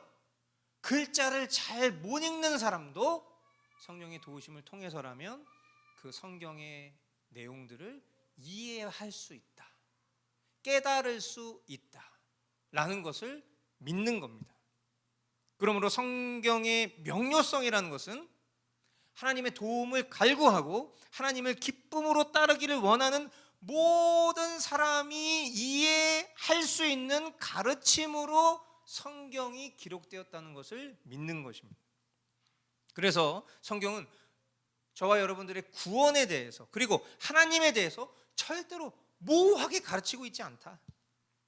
Speaker 1: 글자를 잘 못 읽는 사람도 성령의 도우심을 통해서라면 그 성경의 내용들을 이해할 수 있다, 깨달을 수 있다 라는 것을 믿는 겁니다. 그러므로 성경의 명료성이라는 것은 하나님의 도움을 갈구하고 하나님을 기쁨으로 따르기를 원하는 모든 사람이 이해할 수 있는 가르침으로 성경이 기록되었다는 것을 믿는 것입니다. 그래서 성경은 저와 여러분들의 구원에 대해서 그리고 하나님에 대해서 절대로 모호하게 가르치고 있지 않다.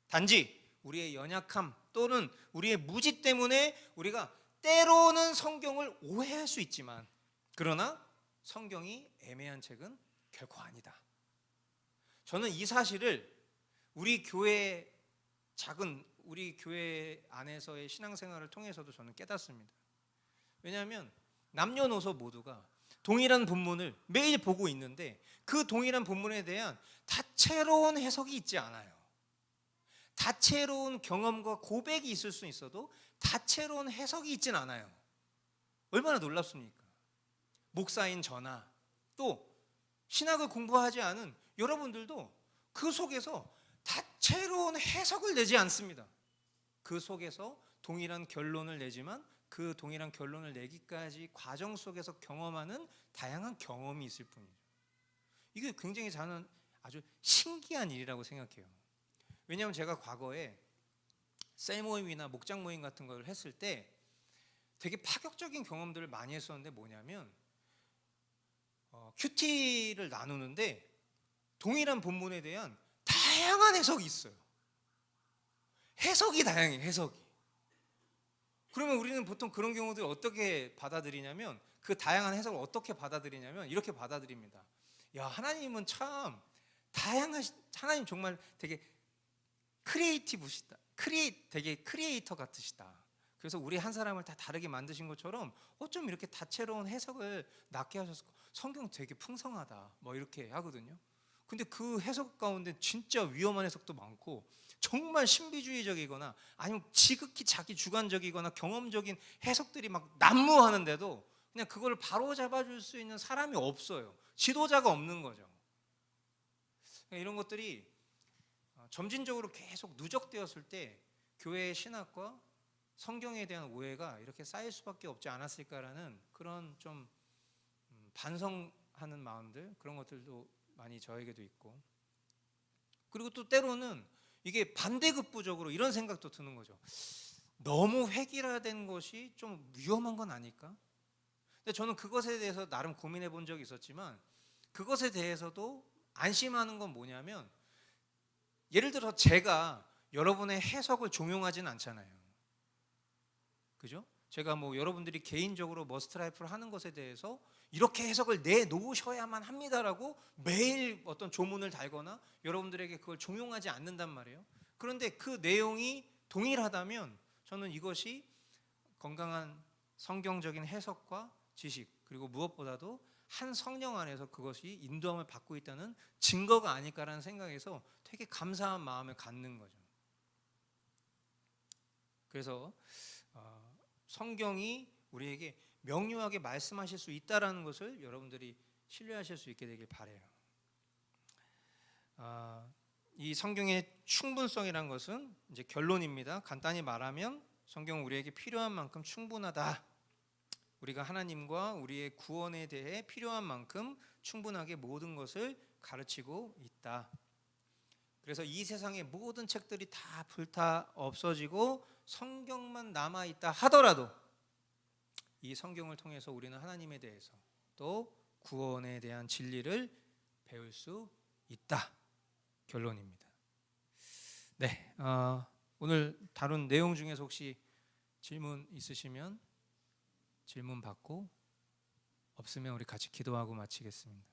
Speaker 1: 단지 우리의 연약함 또는 우리의 무지 때문에 우리가 때로는 성경을 오해할 수 있지만, 그러나 성경이 애매한 책은 결코 아니다. 저는 이 사실을 우리 교회 안에서의 신앙생활을 통해서도 저는 깨닫습니다. 왜냐하면 남녀노소 모두가 동일한 본문을 매일 보고 있는데 그 동일한 본문에 대한 다채로운 해석이 있지 않아요. 다채로운 경험과 고백이 있을 수 있어도 다채로운 해석이 있진 않아요. 얼마나 놀랍습니까? 목사인 저나 또 신학을 공부하지 않은 여러분들도 그 속에서 다채로운 해석을 내지 않습니다. 그 속에서 동일한 결론을 내지만 그 동일한 결론을 내기까지 과정 속에서 경험하는 다양한 경험이 있을 뿐이죠. 이게 굉장히 저는 아주 신기한 일이라고 생각해요. 왜냐하면 제가 과거에 셀 모임이나 목장 모임 같은 걸 했을 때 되게 파격적인 경험들을 많이 했었는데 뭐냐면 큐티를 나누는데 동일한 본문에 대한 다양한 해석이 있어요. 해석이 다양해, 해석이. 그러면 우리는 보통 그런 경우들 어떻게 받아들이냐면 그 다양한 해석을 어떻게 받아들이냐면 이렇게 받아들입니다. 야, 하나님은 참 하나님 정말 되게 크리에이티브시다. 되게 크리에이터 같으시다. 그래서 우리 한 사람을 다 다르게 만드신 것처럼 어쩜 이렇게 다채로운 해석을 낳게 하셨을까? 성경 되게 풍성하다. 뭐 이렇게 하거든요. 근데 그 해석 가운데 진짜 위험한 해석도 많고 정말 신비주의적이거나 아니면 지극히 자기 주관적이거나 경험적인 해석들이 막 난무하는데도 그냥 그걸 바로 잡아줄 수 있는 사람이 없어요. 지도자가 없는 거죠. 이런 것들이 점진적으로 계속 누적되었을 때 교회의 신학과 성경에 대한 오해가 이렇게 쌓일 수밖에 없지 않았을까라는 그런 좀 반성하는 마음들, 그런 것들도 많이 저에게도 있고, 그리고 또 때로는 이게 반대급부적으로 이런 생각도 드는 거죠. 너무 획일화된 것이 좀 위험한 건 아닐까? 근데 저는 그것에 대해서 나름 고민해 본 적이 있었지만 그것에 대해서도 안심하는 건 뭐냐면, 예를 들어 제가 여러분의 해석을 종용하진 않잖아요. 그죠? 제가 뭐 여러분들이 개인적으로 머스트라이프를 하는 것에 대해서 이렇게 해석을 내놓으셔야만 합니다라고 매일 어떤 조문을 달거나 여러분들에게 그걸 종용하지 않는단 말이에요. 그런데 그 내용이 동일하다면 저는 이것이 건강한 성경적인 해석과 지식, 그리고 무엇보다도 한 성령 안에서 그것이 인도함을 받고 있다는 증거가 아닐까라는 생각에서 되게 감사한 마음을 갖는 거죠. 그래서 성경이 우리에게 명료하게 말씀하실 수 있다라는 것을 여러분들이 신뢰하실 수 있게 되길 바라요. 이 성경의 충분성이란 것은 이제 결론입니다. 간단히 말하면 성경은 우리에게 필요한 만큼 충분하다. 우리가 하나님과 우리의 구원에 대해 필요한 만큼 충분하게 모든 것을 가르치고 있다. 그래서 이 세상의 모든 책들이 다 불타 없어지고 성경만 남아있다 하더라도 이 성경을 통해서 우리는 하나님에 대해서 또 구원에 대한 진리를 배울 수 있다. 결론입니다. 네, 오늘 다룬 내용 중에서 혹시 질문 있으시면 질문 받고, 없으면 우리 같이 기도하고 마치겠습니다.